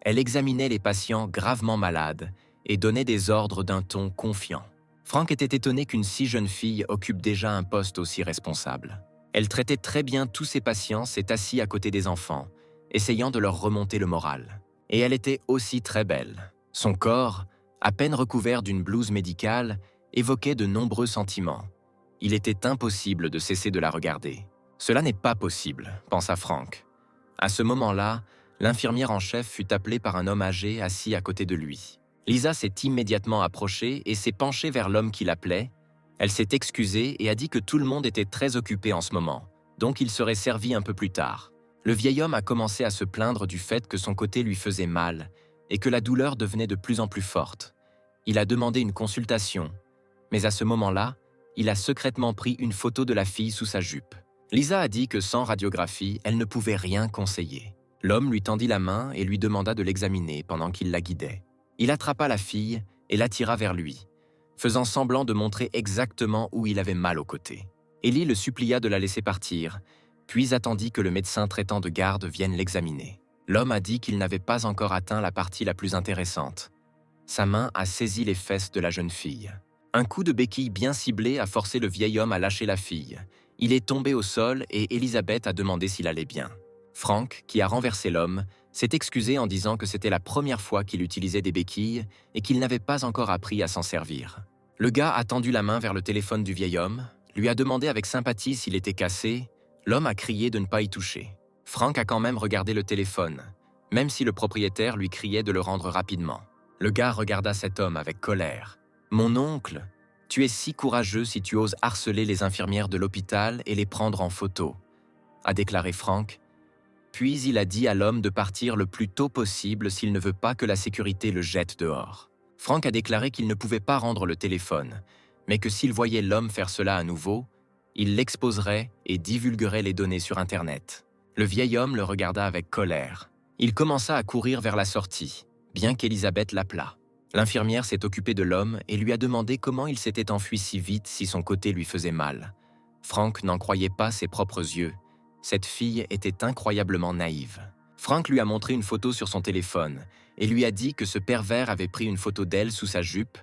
Elle examinait les patients gravement malades et donnait des ordres d'un ton confiant. Frank était étonné qu'une si jeune fille occupe déjà un poste aussi responsable. Elle traitait très bien tous ses patients, s'est assise à côté des enfants, essayant de leur remonter le moral. Et elle était aussi très belle. Son corps, à peine recouvert d'une blouse médicale, évoquait de nombreux sentiments. Il était impossible de cesser de la regarder. Cela n'est pas possible, pensa Frank. À ce moment-là, l'infirmière en chef fut appelée par un homme âgé assis à côté de lui. Lisa s'est immédiatement approchée et s'est penchée vers l'homme qui l'appelait. Elle s'est excusée et a dit que tout le monde était très occupé en ce moment, donc il serait servi un peu plus tard. Le vieil homme a commencé à se plaindre du fait que son côté lui faisait mal et que la douleur devenait de plus en plus forte. Il a demandé une consultation, mais à ce moment-là, il a secrètement pris une photo de la fille sous sa jupe. Lisa a dit que sans radiographie, elle ne pouvait rien conseiller. L'homme lui tendit la main et lui demanda de l'examiner pendant qu'il la guidait. Il attrapa la fille et l'attira vers lui, faisant semblant de montrer exactement où il avait mal au côté. Ellie le supplia de la laisser partir, puis attendit que le médecin traitant de garde vienne l'examiner. L'homme a dit qu'il n'avait pas encore atteint la partie la plus intéressante. Sa main a saisi les fesses de la jeune fille. Un coup de béquille bien ciblé a forcé le vieil homme à lâcher la fille. Il est tombé au sol et Elisabeth a demandé s'il allait bien. Frank, qui a renversé l'homme, s'est excusé en disant que c'était la première fois qu'il utilisait des béquilles et qu'il n'avait pas encore appris à s'en servir. Le gars a tendu la main vers le téléphone du vieil homme, lui a demandé avec sympathie s'il était cassé. L'homme a crié de ne pas y toucher. Frank a quand même regardé le téléphone, même si le propriétaire lui criait de le rendre rapidement. Le gars regarda cet homme avec colère. « Mon oncle, tu es si courageux si tu oses harceler les infirmières de l'hôpital et les prendre en photo, » a déclaré Frank. Puis il a dit à l'homme de partir le plus tôt possible s'il ne veut pas que la sécurité le jette dehors. Frank a déclaré qu'il ne pouvait pas rendre le téléphone, mais que s'il voyait l'homme faire cela à nouveau, il l'exposerait et divulguerait les données sur Internet. Le vieil homme le regarda avec colère. Il commença à courir vers la sortie, bien qu'Elisabeth l'appelât. L'infirmière s'est occupée de l'homme et lui a demandé comment il s'était enfui si vite si son côté lui faisait mal. Frank n'en croyait pas ses propres yeux. Cette fille était incroyablement naïve. Frank lui a montré une photo sur son téléphone et lui a dit que ce pervers avait pris une photo d'elle sous sa jupe.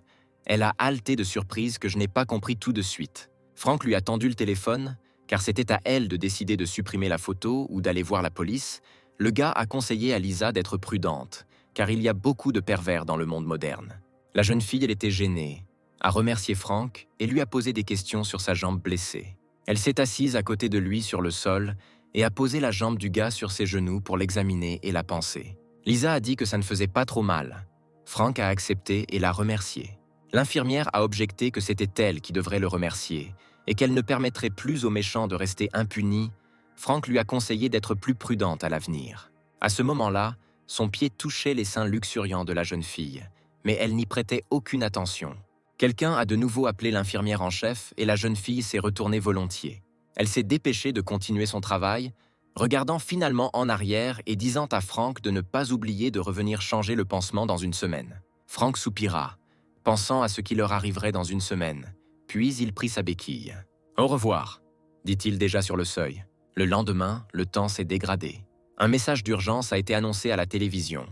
Elle a haleté de surprise que je n'ai pas compris tout de suite. Frank lui a tendu le téléphone, car c'était à elle de décider de supprimer la photo ou d'aller voir la police. Le gars a conseillé à Lisa d'être prudente, car il y a beaucoup de pervers dans le monde moderne. La jeune fille, elle était gênée, a remercié Frank et lui a posé des questions sur sa jambe blessée. Elle s'est assise à côté de lui sur le sol et a posé la jambe du gars sur ses genoux pour l'examiner et la panser. Lisa a dit que ça ne faisait pas trop mal. Frank a accepté et l'a remercié. L'infirmière a objecté que c'était elle qui devrait le remercier et qu'elle ne permettrait plus aux méchants de rester impunis. Frank lui a conseillé d'être plus prudente à l'avenir. À ce moment-là, son pied touchait les seins luxuriants de la jeune fille, mais elle n'y prêtait aucune attention. Quelqu'un a de nouveau appelé l'infirmière en chef et la jeune fille s'est retournée volontiers. Elle s'est dépêchée de continuer son travail, regardant finalement en arrière et disant à Frank de ne pas oublier de revenir changer le pansement dans une semaine. Frank soupira, pensant à ce qui leur arriverait dans une semaine, puis il prit sa béquille. « Au revoir », dit-il déjà sur le seuil. Le lendemain, le temps s'est dégradé. Un message d'urgence a été annoncé à la télévision.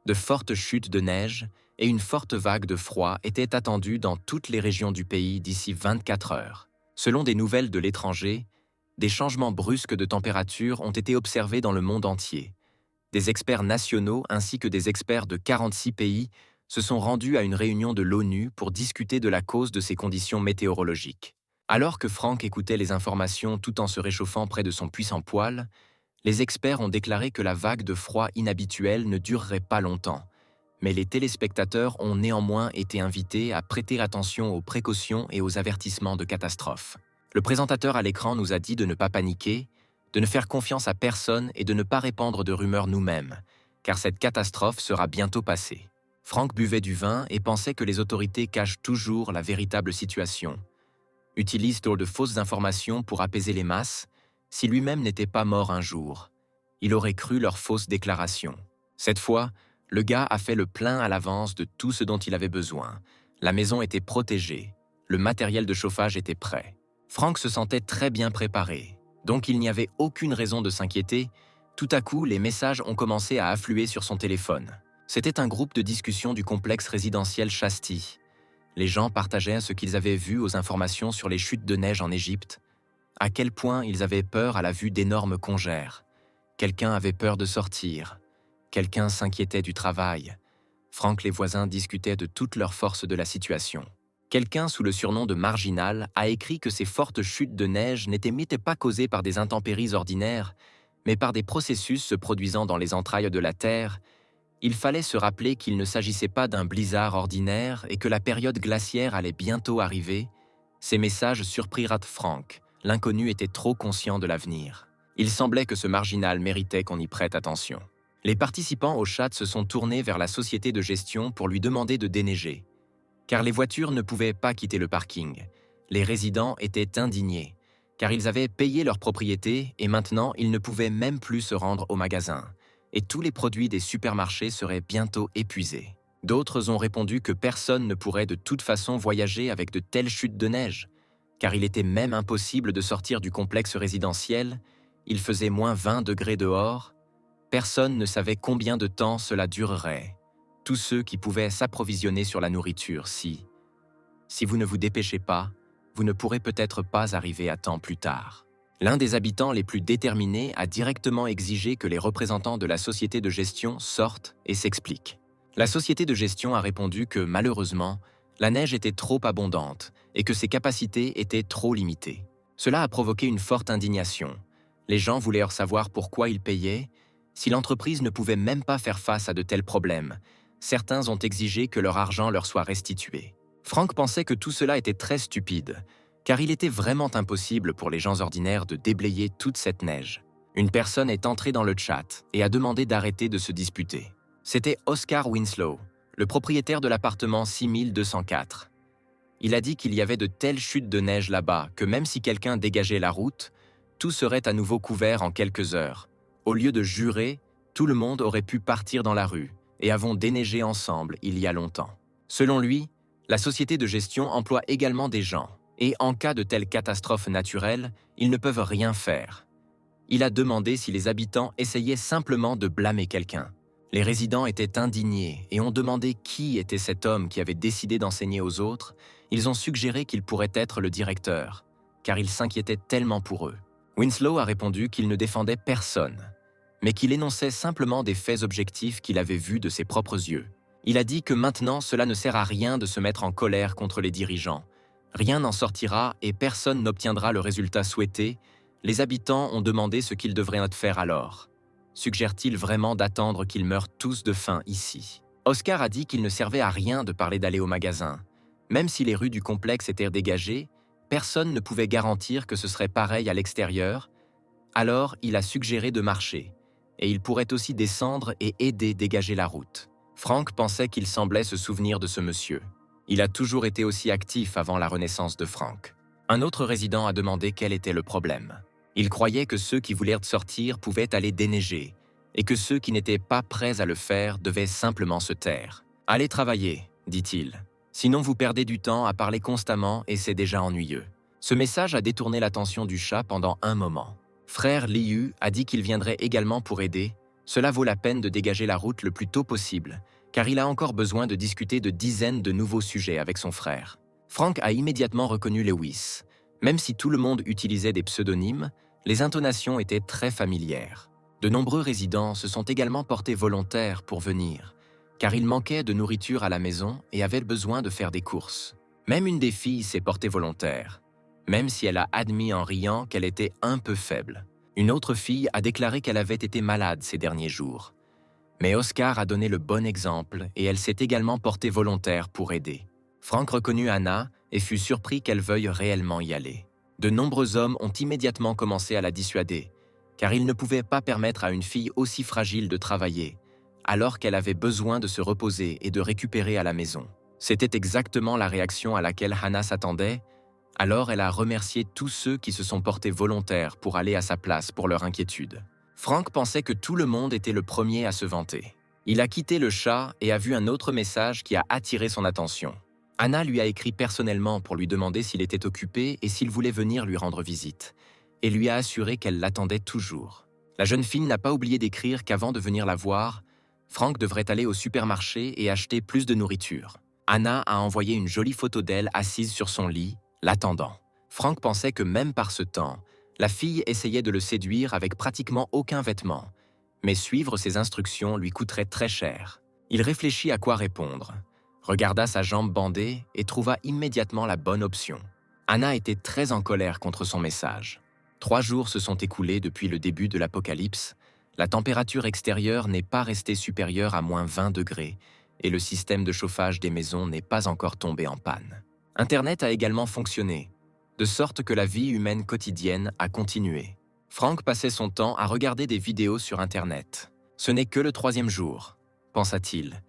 De fortes chutes de neige et une forte vague de froid étaient attendues dans toutes les régions du pays d'ici 24 heures. Selon des nouvelles de l'étranger, des changements brusques de température ont été observés dans le monde entier. Des experts nationaux ainsi que des experts de 46 pays se sont rendus à une réunion de l'ONU pour discuter de la cause de ces conditions météorologiques. Alors que Frank écoutait les informations tout en se réchauffant près de son puissant poêle, les experts ont déclaré que la vague de froid inhabituelle ne durerait pas longtemps, mais les téléspectateurs ont néanmoins été invités à prêter attention aux précautions et aux avertissements de catastrophe. Le présentateur à l'écran nous a dit de ne pas paniquer, de ne faire confiance à personne et de ne pas répandre de rumeurs nous-mêmes, car cette catastrophe sera bientôt passée. Frank buvait du vin et pensait que les autorités cachent toujours la véritable situation, utilisent de fausses informations pour apaiser les masses. Si lui-même n'était pas mort un jour, il aurait cru leurs fausses déclarations. Cette fois, le gars a fait le plein à l'avance de tout ce dont il avait besoin. La maison était protégée, le matériel de chauffage était prêt. Frank se sentait très bien préparé, donc il n'y avait aucune raison de s'inquiéter. Tout à coup, les messages ont commencé à affluer sur son téléphone. C'était un groupe de discussion du complexe résidentiel Shasti. Les gens partageaient ce qu'ils avaient vu aux informations sur les chutes de neige en Égypte, à quel point ils avaient peur à la vue d'énormes congères. Quelqu'un avait peur de sortir. Quelqu'un s'inquiétait du travail. Frank, les voisins discutaient de toute leur force de la situation. Quelqu'un sous le surnom de Marginal a écrit que ces fortes chutes de neige n'étaient pas causées par des intempéries ordinaires, mais par des processus se produisant dans les entrailles de la Terre. Il fallait se rappeler qu'il ne s'agissait pas d'un blizzard ordinaire et que la période glaciaire allait bientôt arriver. Ces messages surprirent Frank. L'inconnu était trop conscient de l'avenir. Il semblait que ce Marginal méritait qu'on y prête attention. Les participants au chat se sont tournés vers la société de gestion pour lui demander de déneiger. Car les voitures ne pouvaient pas quitter le parking. Les résidents étaient indignés, car ils avaient payé leur propriété et maintenant ils ne pouvaient même plus se rendre au magasin. Et tous les produits des supermarchés seraient bientôt épuisés. D'autres ont répondu que personne ne pourrait de toute façon voyager avec de telles chutes de neige, car il était même impossible de sortir du complexe résidentiel. Il faisait moins 20 degrés dehors. Personne ne savait combien de temps cela durerait. Tous ceux qui pouvaient s'approvisionner sur la nourriture, si vous ne vous dépêchez pas, vous ne pourrez peut-être pas arriver à temps plus tard. L'un des habitants les plus déterminés a directement exigé que les représentants de la société de gestion sortent et s'expliquent. La société de gestion a répondu que, malheureusement, la neige était trop abondante et que ses capacités étaient trop limitées. Cela a provoqué une forte indignation. Les gens voulaient savoir pourquoi ils payaient. Si l'entreprise ne pouvait même pas faire face à de tels problèmes, certains ont exigé que leur argent leur soit restitué. Frank pensait que tout cela était très stupide, car il était vraiment impossible pour les gens ordinaires de déblayer toute cette neige. Une personne est entrée dans le chat et a demandé d'arrêter de se disputer. C'était Oscar Winslow, le propriétaire de l'appartement 6204. Il a dit qu'il y avait de telles chutes de neige là-bas que même si quelqu'un dégageait la route, tout serait à nouveau couvert en quelques heures. Au lieu de jurer, tout le monde aurait pu partir dans la rue et avons déneigé ensemble il y a longtemps. Selon lui, la société de gestion emploie également des gens, et en cas de telle catastrophe naturelle, ils ne peuvent rien faire. Il a demandé si les habitants essayaient simplement de blâmer quelqu'un. Les résidents étaient indignés et ont demandé qui était cet homme qui avait décidé d'enseigner aux autres. Ils ont suggéré qu'il pourrait être le directeur, car ils s'inquiétaient tellement pour eux. Winslow a répondu qu'il ne défendait personne, mais qu'il énonçait simplement des faits objectifs qu'il avait vus de ses propres yeux. Il a dit que maintenant, cela ne sert à rien de se mettre en colère contre les dirigeants. Rien n'en sortira et personne n'obtiendra le résultat souhaité. Les habitants ont demandé ce qu'ils devraient faire alors. Suggère-t-il vraiment d'attendre qu'ils meurent tous de faim ici? Oscar a dit qu'il ne servait à rien de parler d'aller au magasin. Même si les rues du complexe étaient dégagées, personne ne pouvait garantir que ce serait pareil à l'extérieur. Alors, il a suggéré de marcher. Et il pourrait aussi descendre et aider dégager la route. Frank pensait qu'il semblait se souvenir de ce monsieur. Il a toujours été aussi actif avant la renaissance de Frank. Un autre résident a demandé quel était le problème. Il croyait que ceux qui voulaient sortir pouvaient aller déneiger et que ceux qui n'étaient pas prêts à le faire devaient simplement se taire. « Allez travailler », dit-il. « Sinon vous perdez du temps à parler constamment et c'est déjà ennuyeux. » Ce message a détourné l'attention du chat pendant un moment. Frère Liu a dit qu'il viendrait également pour aider. Cela vaut la peine de dégager la route le plus tôt possible, car il a encore besoin de discuter de dizaines de nouveaux sujets avec son frère. Frank a immédiatement reconnu Lewis. Même si tout le monde utilisait des pseudonymes, les intonations étaient très familières. De nombreux résidents se sont également portés volontaires pour venir, car il manquait de nourriture à la maison et avaient besoin de faire des courses. Même une des filles s'est portée volontaire, même si elle a admis en riant qu'elle était un peu faible. Une autre fille a déclaré qu'elle avait été malade ces derniers jours. Mais Oscar a donné le bon exemple et elle s'est également portée volontaire pour aider. Frank reconnut Anna et fut surpris qu'elle veuille réellement y aller. De nombreux hommes ont immédiatement commencé à la dissuader, car ils ne pouvaient pas permettre à une fille aussi fragile de travailler, alors qu'elle avait besoin de se reposer et de récupérer à la maison. C'était exactement la réaction à laquelle Hannah s'attendait. Alors elle a remercié tous ceux qui se sont portés volontaires pour aller à sa place pour leur inquiétude. Frank pensait que tout le monde était le premier à se vanter. Il a quitté le chat et a vu un autre message qui a attiré son attention. Anna lui a écrit personnellement pour lui demander s'il était occupé et s'il voulait venir lui rendre visite, et lui a assuré qu'elle l'attendait toujours. La jeune fille n'a pas oublié d'écrire qu'avant de venir la voir, Frank devrait aller au supermarché et acheter plus de nourriture. Anna a envoyé une jolie photo d'elle assise sur son lit, l'attendant. Frank pensait que même par ce temps, la fille essayait de le séduire avec pratiquement aucun vêtement, mais suivre ses instructions lui coûterait très cher. Il réfléchit à quoi répondre. regarda sa jambe bandée et trouva immédiatement la bonne option. Anna était très en colère contre son message. 3 jours se sont écoulés depuis le début de l'apocalypse. La température extérieure n'est pas restée supérieure à moins 20 degrés et le système de chauffage des maisons n'est pas encore tombé en panne. Internet a également fonctionné, de sorte que la vie humaine quotidienne a continué. Frank passait son temps à regarder des vidéos sur Internet. Ce n'est que le 3e jour, pensa-t-il,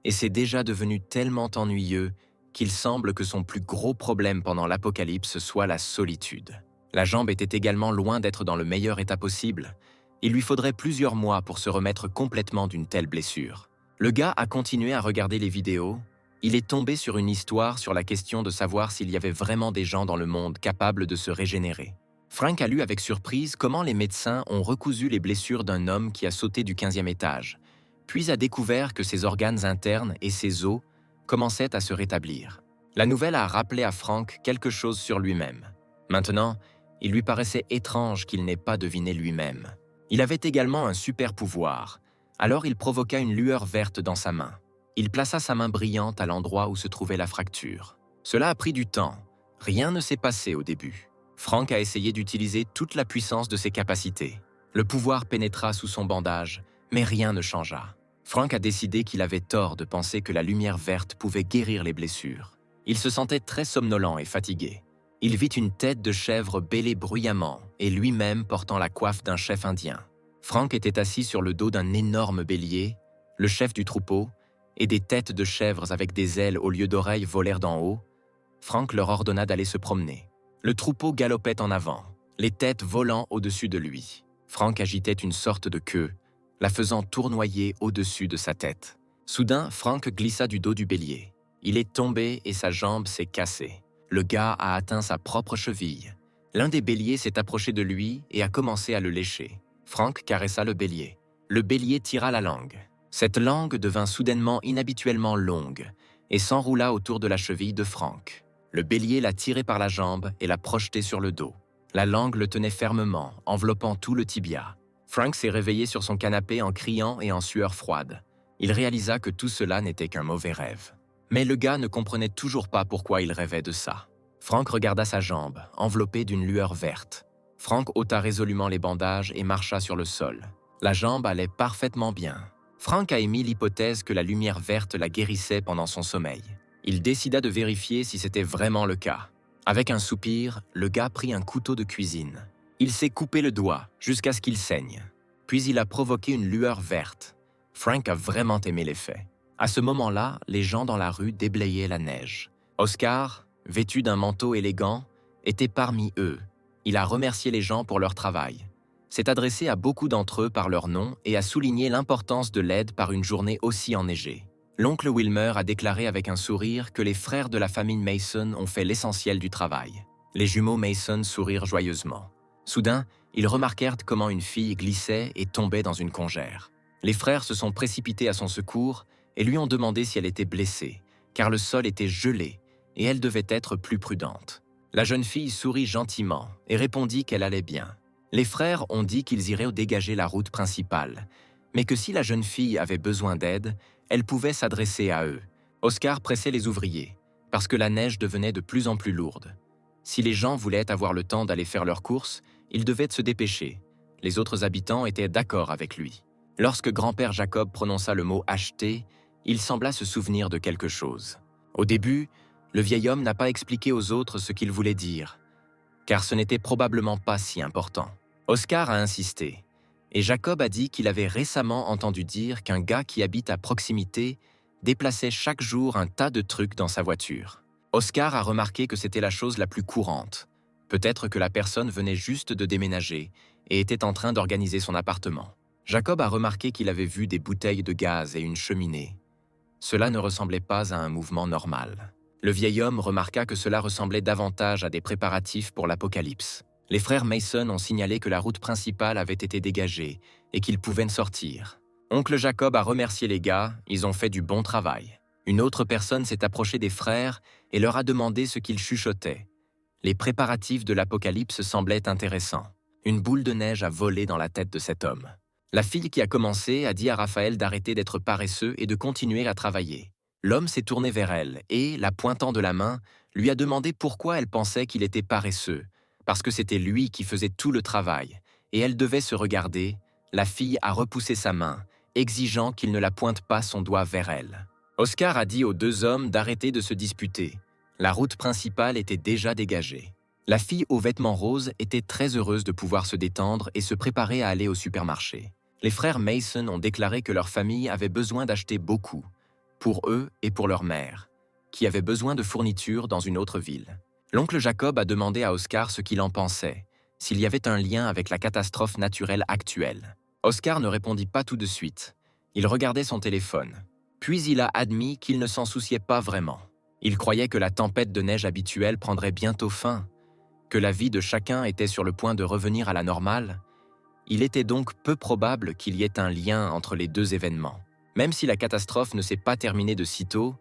et c'est déjà devenu tellement ennuyeux qu'il semble que son plus gros problème pendant l'apocalypse soit la solitude. La jambe était également loin d'être dans le meilleur état possible. Il lui faudrait plusieurs mois pour se remettre complètement d'une telle blessure. Le gars a continué à regarder les vidéos. Il est tombé sur une histoire sur la question de savoir s'il y avait vraiment des gens dans le monde capables de se régénérer. Frank a lu avec surprise comment les médecins ont recousu les blessures d'un homme qui a sauté du 15e étage, puis a découvert que ses organes internes et ses os commençaient à se rétablir. La nouvelle a rappelé à Frank quelque chose sur lui-même. Maintenant, il lui paraissait étrange qu'il n'ait pas deviné lui-même. Il avait également un super pouvoir, alors il provoqua une lueur verte dans sa main. Il plaça sa main brillante à l'endroit où se trouvait la fracture. Cela a pris du temps. Rien ne s'est passé au début. Frank a essayé d'utiliser toute la puissance de ses capacités. Le pouvoir pénétra sous son bandage, mais rien ne changea. Frank a décidé qu'il avait tort de penser que la lumière verte pouvait guérir les blessures. Il se sentait très somnolent et fatigué. Il vit une tête de chèvre bêler bruyamment et lui-même portant la coiffe d'un chef indien. Frank était assis sur le dos d'un énorme bélier, le chef du troupeau, et des têtes de chèvres avec des ailes au lieu d'oreilles volèrent d'en haut. Frank leur ordonna d'aller se promener. Le troupeau galopait en avant, les têtes volant au-dessus de lui. Frank agitait une sorte de queue, la faisant tournoyer au-dessus de sa tête. Soudain, Frank glissa du dos du bélier. Il est tombé et sa jambe s'est cassée. Le gars a atteint sa propre cheville. L'un des béliers s'est approché de lui et a commencé à le lécher. Frank caressa le bélier. Le bélier tira la langue. Cette langue devint soudainement inhabituellement longue et s'enroula autour de la cheville de Frank. Le bélier l'a tiré par la jambe et l'a projeté sur le dos. La langue le tenait fermement, enveloppant tout le tibia. Frank s'est réveillé sur son canapé en criant et en sueur froide. Il réalisa que tout cela n'était qu'un mauvais rêve. Mais le gars ne comprenait toujours pas pourquoi il rêvait de ça. Frank regarda sa jambe, enveloppée d'une lueur verte. Frank ôta résolument les bandages et marcha sur le sol. La jambe allait parfaitement bien. Frank a émis l'hypothèse que la lumière verte la guérissait pendant son sommeil. Il décida de vérifier si c'était vraiment le cas. Avec un soupir, le gars prit un couteau de cuisine. Il s'est coupé le doigt jusqu'à ce qu'il saigne. Puis il a provoqué une lueur verte. Frank a vraiment aimé l'effet. À ce moment-là, les gens dans la rue déblayaient la neige. Oscar, vêtu d'un manteau élégant, était parmi eux. Il a remercié les gens pour leur travail. S'est adressé à beaucoup d'entre eux par leur nom et a souligné l'importance de l'aide par une journée aussi enneigée. L'oncle Wilmer a déclaré avec un sourire que les frères de la famille Mason ont fait l'essentiel du travail. Les jumeaux Mason sourirent joyeusement. Soudain, ils remarquèrent comment une fille glissait et tombait dans une congère. Les frères se sont précipités à son secours et lui ont demandé si elle était blessée, car le sol était gelé et elle devait être plus prudente. La jeune fille sourit gentiment et répondit qu'elle allait bien. Les frères ont dit qu'ils iraient dégager la route principale, mais que si la jeune fille avait besoin d'aide, elle pouvait s'adresser à eux. Oscar pressait les ouvriers, parce que la neige devenait de plus en plus lourde. Si les gens voulaient avoir le temps d'aller faire leurs courses, ils devaient se dépêcher. Les autres habitants étaient d'accord avec lui. Lorsque grand-père Jacob prononça le mot « acheter », il sembla se souvenir de quelque chose. Au début, le vieil homme n'a pas expliqué aux autres ce qu'il voulait dire, car ce n'était probablement pas si important. Oscar a insisté, et Jacob a dit qu'il avait récemment entendu dire qu'un gars qui habite à proximité déplaçait chaque jour un tas de trucs dans sa voiture. Oscar a remarqué que c'était la chose la plus courante. Peut-être que la personne venait juste de déménager et était en train d'organiser son appartement. Jacob a remarqué qu'il avait vu des bouteilles de gaz et une cheminée. Cela ne ressemblait pas à un mouvement normal. Le vieil homme remarqua que cela ressemblait davantage à des préparatifs pour l'apocalypse. Les frères Mason ont signalé que la route principale avait été dégagée et qu'ils pouvaient sortir. Oncle Jacob a remercié les gars, ils ont fait du bon travail. Une autre personne s'est approchée des frères et leur a demandé ce qu'ils chuchotaient. Les préparatifs de l'apocalypse semblaient intéressants. Une boule de neige a volé dans la tête de cet homme. La fille qui a commencé a dit à Raphaël d'arrêter d'être paresseux et de continuer à travailler. L'homme s'est tourné vers elle et, la pointant de la main, lui a demandé pourquoi elle pensait qu'il était paresseux, parce que c'était lui qui faisait tout le travail, et elle devait se regarder. La fille a repoussé sa main, exigeant qu'il ne la pointe pas son doigt vers elle. Oscar a dit aux deux hommes d'arrêter de se disputer. La route principale était déjà dégagée. La fille aux vêtements roses était très heureuse de pouvoir se détendre et se préparer à aller au supermarché. Les frères Mason ont déclaré que leur famille avait besoin d'acheter beaucoup, pour eux et pour leur mère, qui avait besoin de fournitures dans une autre ville. L'oncle Jacob a demandé à Oscar ce qu'il en pensait, s'il y avait un lien avec la catastrophe naturelle actuelle. Oscar ne répondit pas tout de suite. Il regardait son téléphone. Puis il a admis qu'il ne s'en souciait pas vraiment. Il croyait que la tempête de neige habituelle prendrait bientôt fin, que la vie de chacun était sur le point de revenir à la normale. Il était donc peu probable qu'il y ait un lien entre les deux événements. Même si la catastrophe ne s'est pas terminée de sitôt,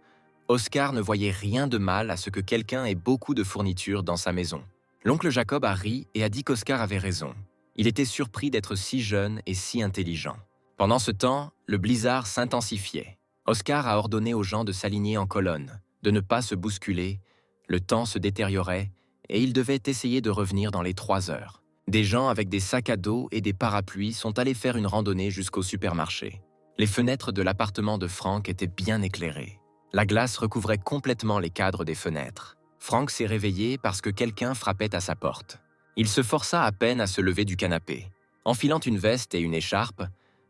Oscar ne voyait rien de mal à ce que quelqu'un ait beaucoup de fournitures dans sa maison. L'oncle Jacob a ri et a dit qu'Oscar avait raison. Il était surpris d'être si jeune et si intelligent. Pendant ce temps, le blizzard s'intensifiait. Oscar a ordonné aux gens de s'aligner en colonne, de ne pas se bousculer. Le temps se détériorait et ils devaient essayer de revenir dans les 3 heures. Des gens avec des sacs à dos et des parapluies sont allés faire une randonnée jusqu'au supermarché. Les fenêtres de l'appartement de Frank étaient bien éclairées. La glace recouvrait complètement les cadres des fenêtres. Frank s'est réveillé parce que quelqu'un frappait à sa porte. Il se força à peine à se lever du canapé. Enfilant une veste et une écharpe,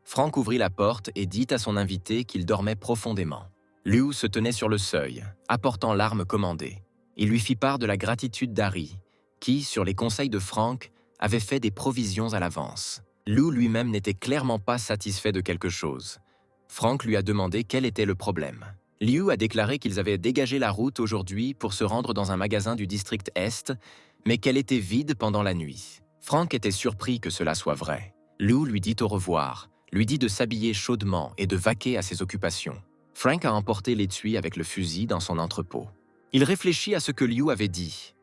Frank ouvrit la porte et dit à son invité qu'il dormait profondément. Lew se tenait sur le seuil, apportant l'arme commandée. Il lui fit part de la gratitude d'Harry, qui, sur les conseils de Frank, avait fait des provisions à l'avance. Lew lui-même n'était clairement pas satisfait de quelque chose. Frank lui a demandé quel était le problème. Lew a déclaré qu'ils avaient dégagé la route aujourd'hui pour se rendre dans un magasin du district Est, mais qu'elle était vide pendant la nuit. Frank était surpris que cela soit vrai. Lew lui dit au revoir, lui dit de s'habiller chaudement et de vaquer à ses occupations. Frank a emporté l'étui avec le fusil dans son entrepôt. Il réfléchit à ce que Lew avait dit.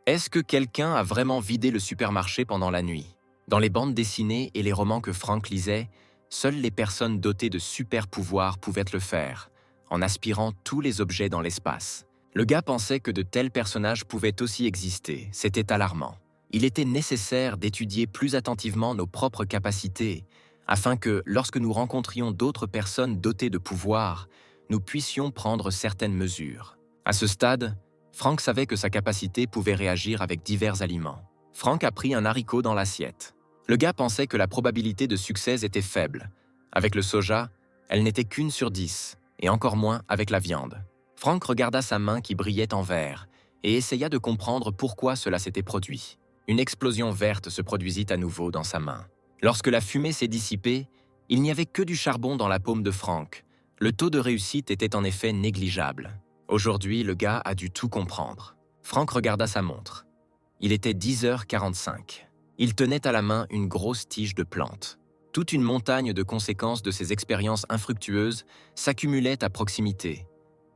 Est-ce que quelqu'un a vraiment vidé le supermarché pendant la nuit? Dans les bandes dessinées et les romans que Frank lisait, seules les personnes dotées de super pouvoirs pouvaient le faire, en aspirant tous les objets dans l'espace. Le gars pensait que de tels personnages pouvaient aussi exister, c'était alarmant. Il était nécessaire d'étudier plus attentivement nos propres capacités, afin que, lorsque nous rencontrions d'autres personnes dotées de pouvoirs, nous puissions prendre certaines mesures. À ce stade, Frank savait que sa capacité pouvait réagir avec divers aliments. Frank a pris un haricot dans l'assiette. Le gars pensait que la probabilité de succès était faible. Avec le soja, elle n'était qu'1 sur 10, et encore moins avec la viande. Frank regarda sa main qui brillait en vert et essaya de comprendre pourquoi cela s'était produit. Une explosion verte se produisit à nouveau dans sa main. Lorsque la fumée s'est dissipée, il n'y avait que du charbon dans la paume de Frank. Le taux de réussite était en effet négligeable. Aujourd'hui, le gars a dû tout comprendre. Frank regarda sa montre. Il était 10h45. Il tenait à la main une grosse tige de plante. Toute une montagne de conséquences de ses expériences infructueuses s'accumulait à proximité.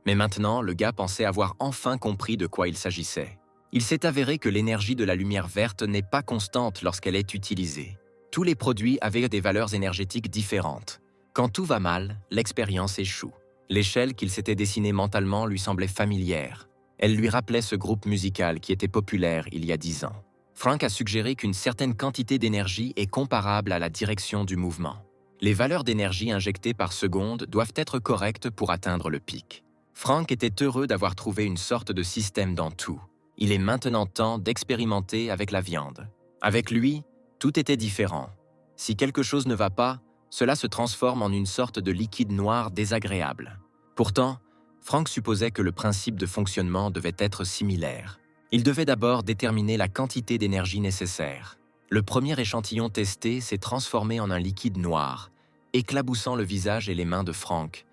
Mais maintenant, le gars pensait avoir enfin compris de quoi il s'agissait. Il s'est avéré que l'énergie de la lumière verte n'est pas constante lorsqu'elle est utilisée. Tous les produits avaient des valeurs énergétiques différentes. Quand tout va mal, l'expérience échoue. L'échelle qu'il s'était dessinée mentalement lui semblait familière. Elle lui rappelait ce groupe musical qui était populaire il y a 10 ans. Frank a suggéré qu'une certaine quantité d'énergie est comparable à la direction du mouvement. Les valeurs d'énergie injectées par seconde doivent être correctes pour atteindre le pic. Frank était heureux d'avoir trouvé une sorte de système dans tout. Il est maintenant temps d'expérimenter avec la viande. Avec lui, tout était différent. Si quelque chose ne va pas, cela se transforme en une sorte de liquide noir désagréable. Pourtant, Frank supposait que le principe de fonctionnement devait être similaire. Il devait d'abord déterminer la quantité d'énergie nécessaire. Le premier échantillon testé s'est transformé en un liquide noir, éclaboussant le visage et les mains de Frank,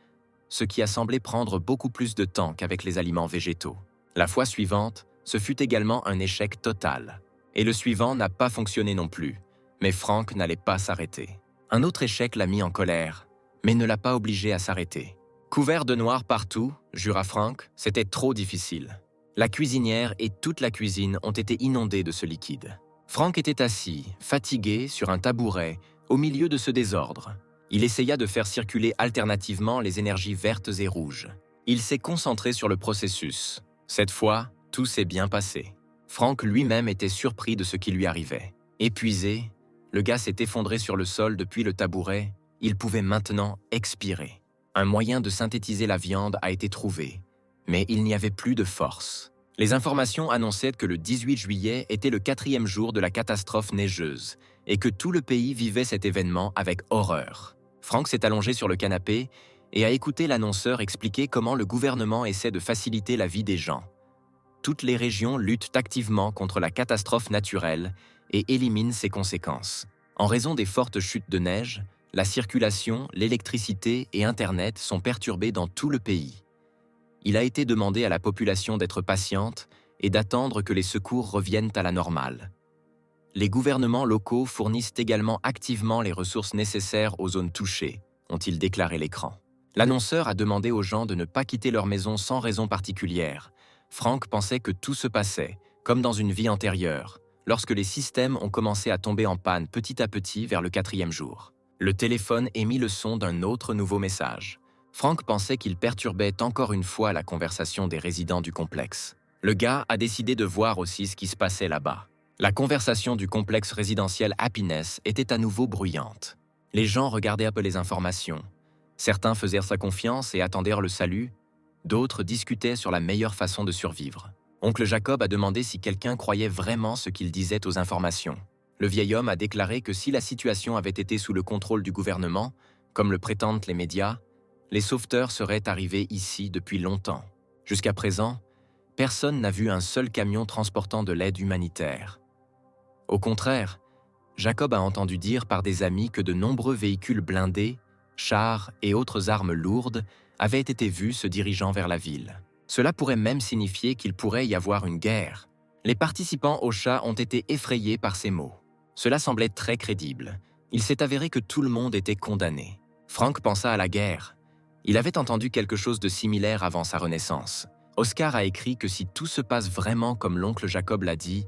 ce qui a semblé prendre beaucoup plus de temps qu'avec les aliments végétaux. La fois suivante, ce fut également un échec total. Et le suivant n'a pas fonctionné non plus, mais Frank n'allait pas s'arrêter. Un autre échec l'a mis en colère, mais ne l'a pas obligé à s'arrêter. Couvert de noir partout, jura Frank, c'était trop difficile. La cuisinière et toute la cuisine ont été inondées de ce liquide. Frank était assis, fatigué, sur un tabouret, au milieu de ce désordre. Il essaya de faire circuler alternativement les énergies vertes et rouges. Il s'est concentré sur le processus. Cette fois, tout s'est bien passé. Frank lui-même était surpris de ce qui lui arrivait. Épuisé, le gars s'est effondré sur le sol depuis le tabouret. Il pouvait maintenant expirer. Un moyen de synthétiser la viande a été trouvé, mais il n'y avait plus de force. Les informations annonçaient que le 18 juillet était le 4e jour de la catastrophe neigeuse et que tout le pays vivait cet événement avec horreur. Frank s'est allongé sur le canapé et a écouté l'annonceur expliquer comment le gouvernement essaie de faciliter la vie des gens. Toutes les régions luttent activement contre la catastrophe naturelle et éliminent ses conséquences. En raison des fortes chutes de neige, la circulation, l'électricité et Internet sont perturbés dans tout le pays. Il a été demandé à la population d'être patiente et d'attendre que les secours reviennent à la normale. Les gouvernements locaux fournissent également activement les ressources nécessaires aux zones touchées, ont-ils déclaré l'écran. L'annonceur a demandé aux gens de ne pas quitter leur maison sans raison particulière. Frank pensait que tout se passait, comme dans une vie antérieure, lorsque les systèmes ont commencé à tomber en panne petit à petit vers le 4e jour. Le téléphone émit le son d'un autre nouveau message. Frank pensait qu'il perturbait encore une fois la conversation des résidents du complexe. Le gars a décidé de voir aussi ce qui se passait là-bas. La conversation du complexe résidentiel Happiness était à nouveau bruyante. Les gens regardaient un peu les informations. Certains faisaient sa confiance et attendirent le salut, d'autres discutaient sur la meilleure façon de survivre. Oncle Jacob a demandé si quelqu'un croyait vraiment ce qu'il disait aux informations. Le vieil homme a déclaré que si la situation avait été sous le contrôle du gouvernement, comme le prétendent les médias, les sauveteurs seraient arrivés ici depuis longtemps. Jusqu'à présent, personne n'a vu un seul camion transportant de l'aide humanitaire. Au contraire, Jacob a entendu dire par des amis que de nombreux véhicules blindés, chars et autres armes lourdes avaient été vus se dirigeant vers la ville. Cela pourrait même signifier qu'il pourrait y avoir une guerre. Les participants au chat ont été effrayés par ces mots. Cela semblait très crédible. Il s'est avéré que tout le monde était condamné. Frank pensa à la guerre. Il avait entendu quelque chose de similaire avant sa renaissance. Oscar a écrit que si tout se passe vraiment comme l'oncle Jacob l'a dit,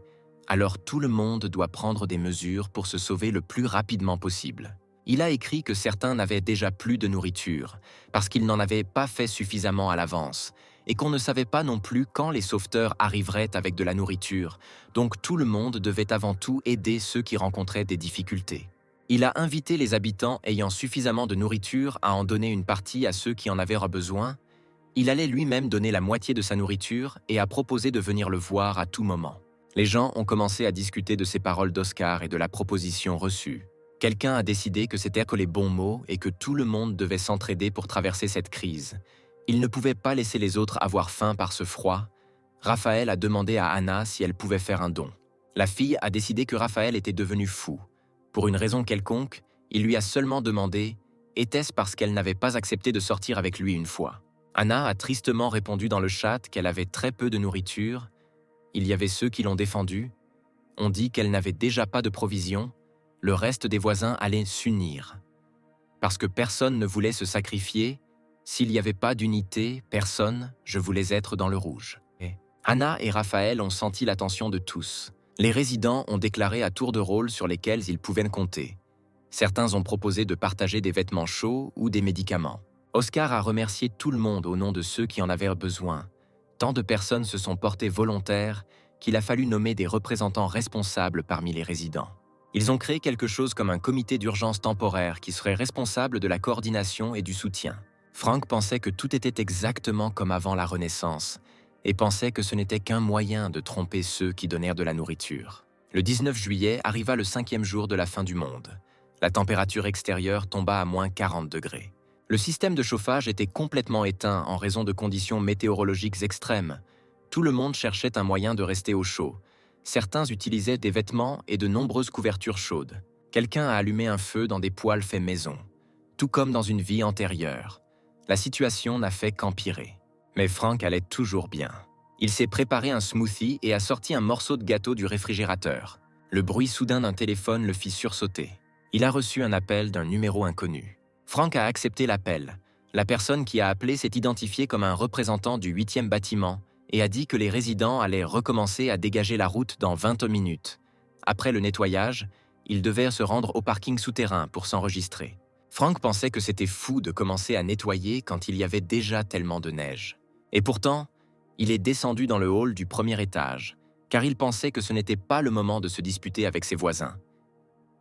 alors tout le monde doit prendre des mesures pour se sauver le plus rapidement possible. Il a écrit que certains n'avaient déjà plus de nourriture, parce qu'ils n'en avaient pas fait suffisamment à l'avance, et qu'on ne savait pas non plus quand les sauveteurs arriveraient avec de la nourriture, donc tout le monde devait avant tout aider ceux qui rencontraient des difficultés. Il a invité les habitants ayant suffisamment de nourriture à en donner une partie à ceux qui en avaient besoin. Il allait lui-même donner la moitié de sa nourriture et a proposé de venir le voir à tout moment. Les gens ont commencé à discuter de ces paroles d'Oscar et de la proposition reçue. Quelqu'un a décidé que c'était que les bons mots et que tout le monde devait s'entraider pour traverser cette crise. Il ne pouvait pas laisser les autres avoir faim par ce froid. Raphaël a demandé à Anna si elle pouvait faire un don. La fille a décidé que Raphaël était devenu fou. Pour une raison quelconque, il lui a seulement demandé « était-ce parce qu'elle n'avait pas accepté de sortir avec lui une fois ?» Anna a tristement répondu dans le chat qu'elle avait très peu de nourriture. Il y avait ceux qui l'ont défendue. On dit qu'elle n'avait déjà pas de provisions. Le reste des voisins allait s'unir. Parce que personne ne voulait se sacrifier, s'il n'y avait pas d'unité, personne, je voulais être dans le rouge. Anna et Raphaël ont senti l'attention de tous. Les résidents ont déclaré à tour de rôle sur lesquels ils pouvaient compter. Certains ont proposé de partager des vêtements chauds ou des médicaments. Oscar a remercié tout le monde au nom de ceux qui en avaient besoin. Tant de personnes se sont portées volontaires qu'il a fallu nommer des représentants responsables parmi les résidents. Ils ont créé quelque chose comme un comité d'urgence temporaire qui serait responsable de la coordination et du soutien. Frank pensait que tout était exactement comme avant la Renaissance et pensait que ce n'était qu'un moyen de tromper ceux qui donnèrent de la nourriture. Le 19 juillet arriva le 5e jour de la fin du monde. La température extérieure tomba à moins 40 degrés. Le système de chauffage était complètement éteint en raison de conditions météorologiques extrêmes. Tout le monde cherchait un moyen de rester au chaud. Certains utilisaient des vêtements et de nombreuses couvertures chaudes. Quelqu'un a allumé un feu dans des poêles faits maison. Tout comme dans une vie antérieure. La situation n'a fait qu'empirer. Mais Frank allait toujours bien. Il s'est préparé un smoothie et a sorti un morceau de gâteau du réfrigérateur. Le bruit soudain d'un téléphone le fit sursauter. Il a reçu un appel d'un numéro inconnu. Frank a accepté l'appel. La personne qui a appelé s'est identifiée comme un représentant du 8e bâtiment et a dit que les résidents allaient recommencer à dégager la route dans 20 minutes. Après le nettoyage, ils devaient se rendre au parking souterrain pour s'enregistrer. Frank pensait que c'était fou de commencer à nettoyer quand il y avait déjà tellement de neige. Et pourtant, il est descendu dans le hall du premier étage, car il pensait que ce n'était pas le moment de se disputer avec ses voisins.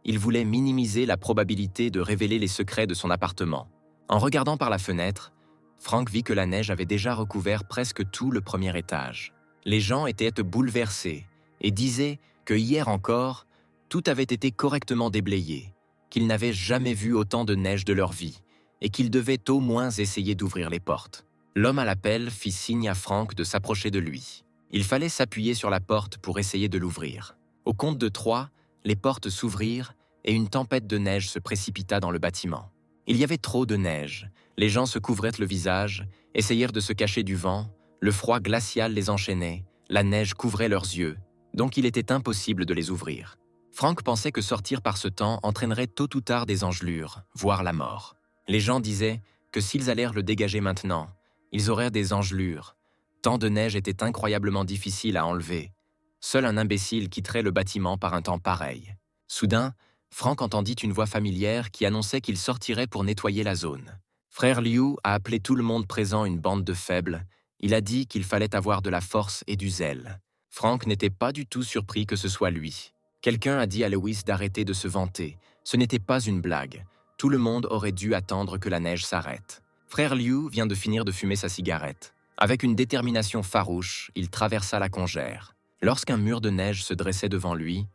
Il voulait minimiser la probabilité de révéler les secrets de son appartement. En regardant par la fenêtre, Frank vit que la neige avait déjà recouvert presque tout le premier étage. Les gens étaient bouleversés et disaient que hier encore, tout avait été correctement déblayé, qu'ils n'avaient jamais vu autant de neige de leur vie et qu'ils devaient au moins essayer d'ouvrir les portes. L'homme à la pelle fit signe à Frank de s'approcher de lui. Il fallait s'appuyer sur la porte pour essayer de l'ouvrir. Au compte de 3, les portes s'ouvrirent et une tempête de neige se précipita dans le bâtiment. Il y avait trop de neige, les gens se couvraient le visage, essayèrent de se cacher du vent, le froid glacial les enchaînait, la neige couvrait leurs yeux, donc il était impossible de les ouvrir. Frank pensait que sortir par ce temps entraînerait tôt ou tard des engelures, voire la mort. Les gens disaient que s'ils allèrent le dégager maintenant, ils auraient des engelures. Tant de neige était incroyablement difficile à enlever. Seul un imbécile quitterait le bâtiment par un temps pareil. Soudain, Frank entendit une voix familière qui annonçait qu'il sortirait pour nettoyer la zone. Frère Liu a appelé tout le monde présent une bande de faibles. Il a dit qu'il fallait avoir de la force et du zèle. Frank n'était pas du tout surpris que ce soit lui. Quelqu'un a dit à Lewis d'arrêter de se vanter. Ce n'était pas une blague. Tout le monde aurait dû attendre que la neige s'arrête. Frère Liu vient de finir de fumer sa cigarette. Avec une détermination farouche, il traversa la congère. Lorsqu'un mur de neige se dressait devant lui,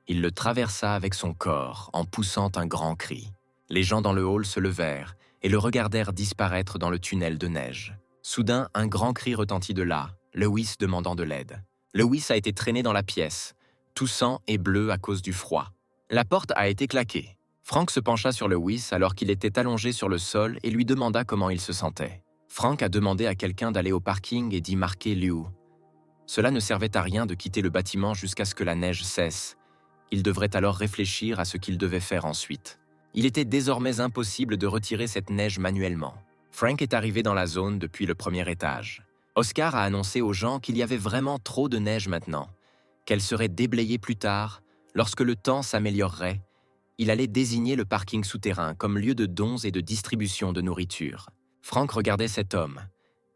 il le traversa avec son corps en poussant un grand cri. Les gens dans le hall se levèrent et le regardèrent disparaître dans le tunnel de neige. Soudain, un grand cri retentit de là, Lewis demandant de l'aide. Lewis a été traîné dans la pièce, toussant et bleu à cause du froid. La porte a été claquée. Frank se pencha sur Lewis alors qu'il était allongé sur le sol et lui demanda comment il se sentait. Frank a demandé à quelqu'un d'aller au parking et d'y marquer Liu. Cela ne servait à rien de quitter le bâtiment jusqu'à ce que la neige cesse. Il devrait alors réfléchir à ce qu'il devait faire ensuite. Il était désormais impossible de retirer cette neige manuellement. Frank est arrivé dans la zone depuis le premier étage. Oscar a annoncé aux gens qu'il y avait vraiment trop de neige maintenant, qu'elle serait déblayée plus tard, lorsque le temps s'améliorerait. Il allait désigner le parking souterrain comme lieu de dons et de distribution de nourriture. Frank regardait cet homme.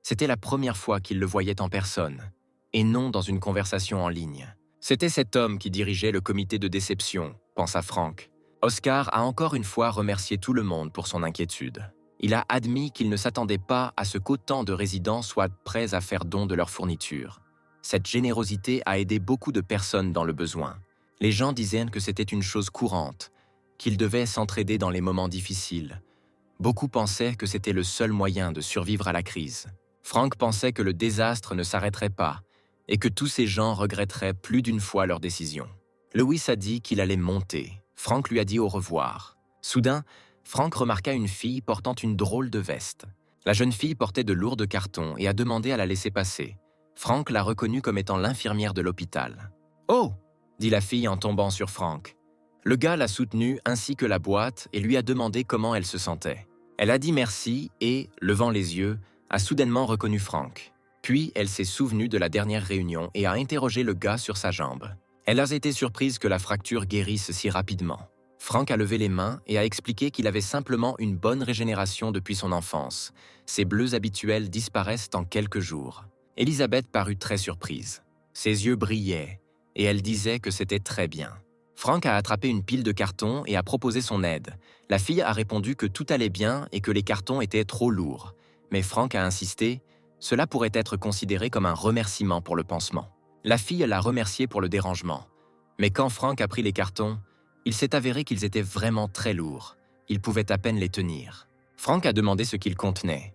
C'était la première fois qu'il le voyait en personne, et non dans une conversation en ligne. C'était cet homme qui dirigeait le comité de déception, pensa Frank. Oscar a encore une fois remercié tout le monde pour son inquiétude. Il a admis qu'il ne s'attendait pas à ce qu'autant de résidents soient prêts à faire don de leurs fournitures. Cette générosité a aidé beaucoup de personnes dans le besoin. Les gens disaient que c'était une chose courante, qu'ils devaient s'entraider dans les moments difficiles. Beaucoup pensaient que c'était le seul moyen de survivre à la crise. Frank pensait que le désastre ne s'arrêterait pas et que tous ces gens regretteraient plus d'une fois leur décision. Lewis a dit qu'il allait monter. Frank lui a dit au revoir. Soudain, Frank remarqua une fille portant une drôle de veste. La jeune fille portait de lourds cartons et a demandé à la laisser passer. Frank l'a reconnue comme étant l'infirmière de l'hôpital. « Oh !» dit la fille en tombant sur Frank. Le gars l'a soutenue ainsi que la boîte et lui a demandé comment elle se sentait. Elle a dit merci et, levant les yeux, a soudainement reconnu Frank. Puis, elle s'est souvenue de la dernière réunion et a interrogé le gars sur sa jambe. Elle a été surprise que la fracture guérisse si rapidement. Frank a levé les mains et a expliqué qu'il avait simplement une bonne régénération depuis son enfance. Ses bleus habituels disparaissent en quelques jours. Elisabeth parut très surprise. Ses yeux brillaient et elle disait que c'était très bien. Frank a attrapé une pile de cartons et a proposé son aide. La fille a répondu que tout allait bien et que les cartons étaient trop lourds. Mais Frank a insisté, cela pourrait être considéré comme un remerciement pour le pansement. La fille l'a remercié pour le dérangement. Mais quand Frank a pris les cartons, il s'est avéré qu'ils étaient vraiment très lourds. Il pouvait à peine les tenir. Frank a demandé ce qu'ils contenaient.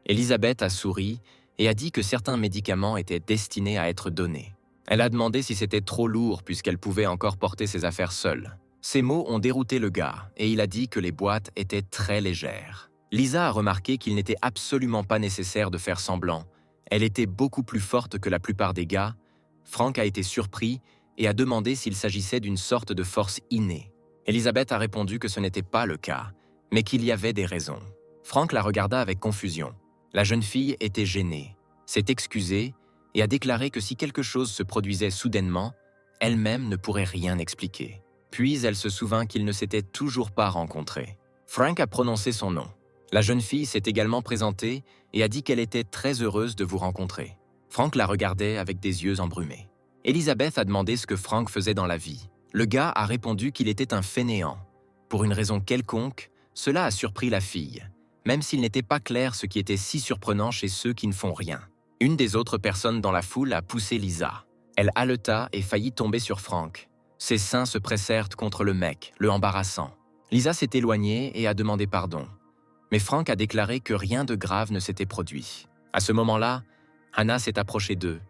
Elisabeth a souri et a dit que certains médicaments étaient destinés à être donnés. Elle a demandé si c'était trop lourd puisqu'elle pouvait encore porter ses affaires seule. Ces mots ont dérouté le gars et il a dit que les boîtes étaient très légères. Lisa a remarqué qu'il n'était absolument pas nécessaire de faire semblant. Elle était beaucoup plus forte que la plupart des gars. Frank a été surpris et a demandé s'il s'agissait d'une sorte de force innée. Elisabeth a répondu que ce n'était pas le cas, mais qu'il y avait des raisons. Frank la regarda avec confusion. La jeune fille était gênée, s'est excusée et a déclaré que si quelque chose se produisait soudainement, elle-même ne pourrait rien expliquer. Puis elle se souvint qu'ils ne s'étaient toujours pas rencontrés. Frank a prononcé son nom. La jeune fille s'est également présentée et a dit qu'elle était très heureuse de vous rencontrer. Frank la regardait avec des yeux embrumés. Elizabeth a demandé ce que Frank faisait dans la vie. Le gars a répondu qu'il était un fainéant. Pour une raison quelconque, cela a surpris la fille, même s'il n'était pas clair ce qui était si surprenant chez ceux qui ne font rien. Une des autres personnes dans la foule a poussé Lisa. Elle haleta et faillit tomber sur Frank. Ses seins se pressèrent contre le mec, le embarrassant. Lisa s'est éloignée et a demandé pardon. Mais Frank a déclaré que rien de grave ne s'était produit. À ce moment-là, Hannah s'est approchée d'eux.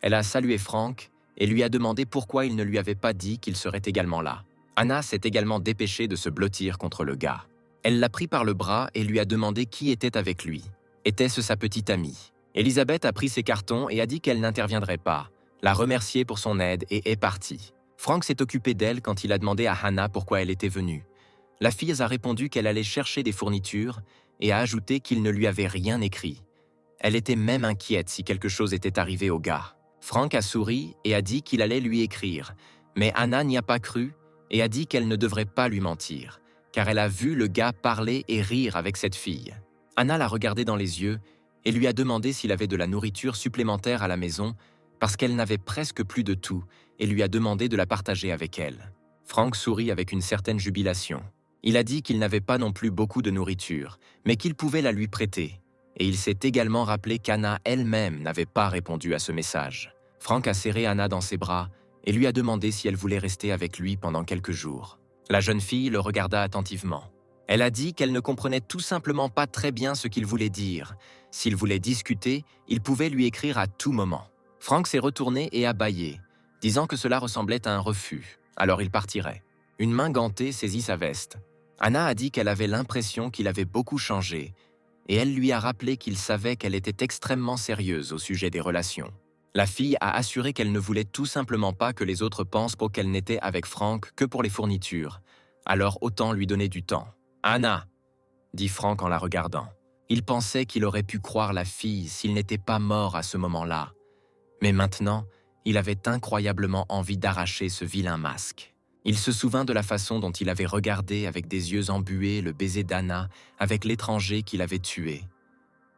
Elle a salué Frank et lui a demandé pourquoi il ne lui avait pas dit qu'il serait également là. Hannah s'est également dépêchée de se blottir contre le gars. Elle l'a pris par le bras et lui a demandé qui était avec lui. Était-ce sa petite amie? Elizabeth a pris ses cartons et a dit qu'elle n'interviendrait pas, l'a remerciée pour son aide et est partie. Frank s'est occupé d'elle quand il a demandé à Hannah pourquoi elle était venue. La fille a répondu qu'elle allait chercher des fournitures et a ajouté qu'il ne lui avait rien écrit. Elle était même inquiète si quelque chose était arrivé au gars. Frank a souri et a dit qu'il allait lui écrire, mais Hannah n'y a pas cru et a dit qu'elle ne devrait pas lui mentir, car elle a vu le gars parler et rire avec cette fille. Hannah l'a regardé dans les yeux et lui a demandé s'il avait de la nourriture supplémentaire à la maison parce qu'elle n'avait presque plus de tout et lui a demandé de la partager avec elle. Frank sourit avec une certaine jubilation. Il a dit qu'il n'avait pas non plus beaucoup de nourriture, mais qu'il pouvait la lui prêter. Et il s'est également rappelé qu'Hannah elle-même n'avait pas répondu à ce message. Frank a serré Hannah dans ses bras et lui a demandé si elle voulait rester avec lui pendant quelques jours. La jeune fille le regarda attentivement. Elle a dit qu'elle ne comprenait tout simplement pas très bien ce qu'il voulait dire. S'il voulait discuter, il pouvait lui écrire à tout moment. Frank s'est retourné et a bâillé, disant que cela ressemblait à un refus, alors il partirait. Une main gantée saisit sa veste. Hannah a dit qu'elle avait l'impression qu'il avait beaucoup changé, et elle lui a rappelé qu'il savait qu'elle était extrêmement sérieuse au sujet des relations. La fille a assuré qu'elle ne voulait tout simplement pas que les autres pensent qu'elle n'était avec Frank que pour les fournitures, alors autant lui donner du temps. « Hannah !» dit Frank en la regardant. Il pensait qu'il aurait pu croire la fille s'il n'était pas mort à ce moment-là. Mais maintenant, il avait incroyablement envie d'arracher ce vilain masque. Il se souvint de la façon dont il avait regardé avec des yeux embués le baiser d'Hannah avec l'étranger qu'il avait tué.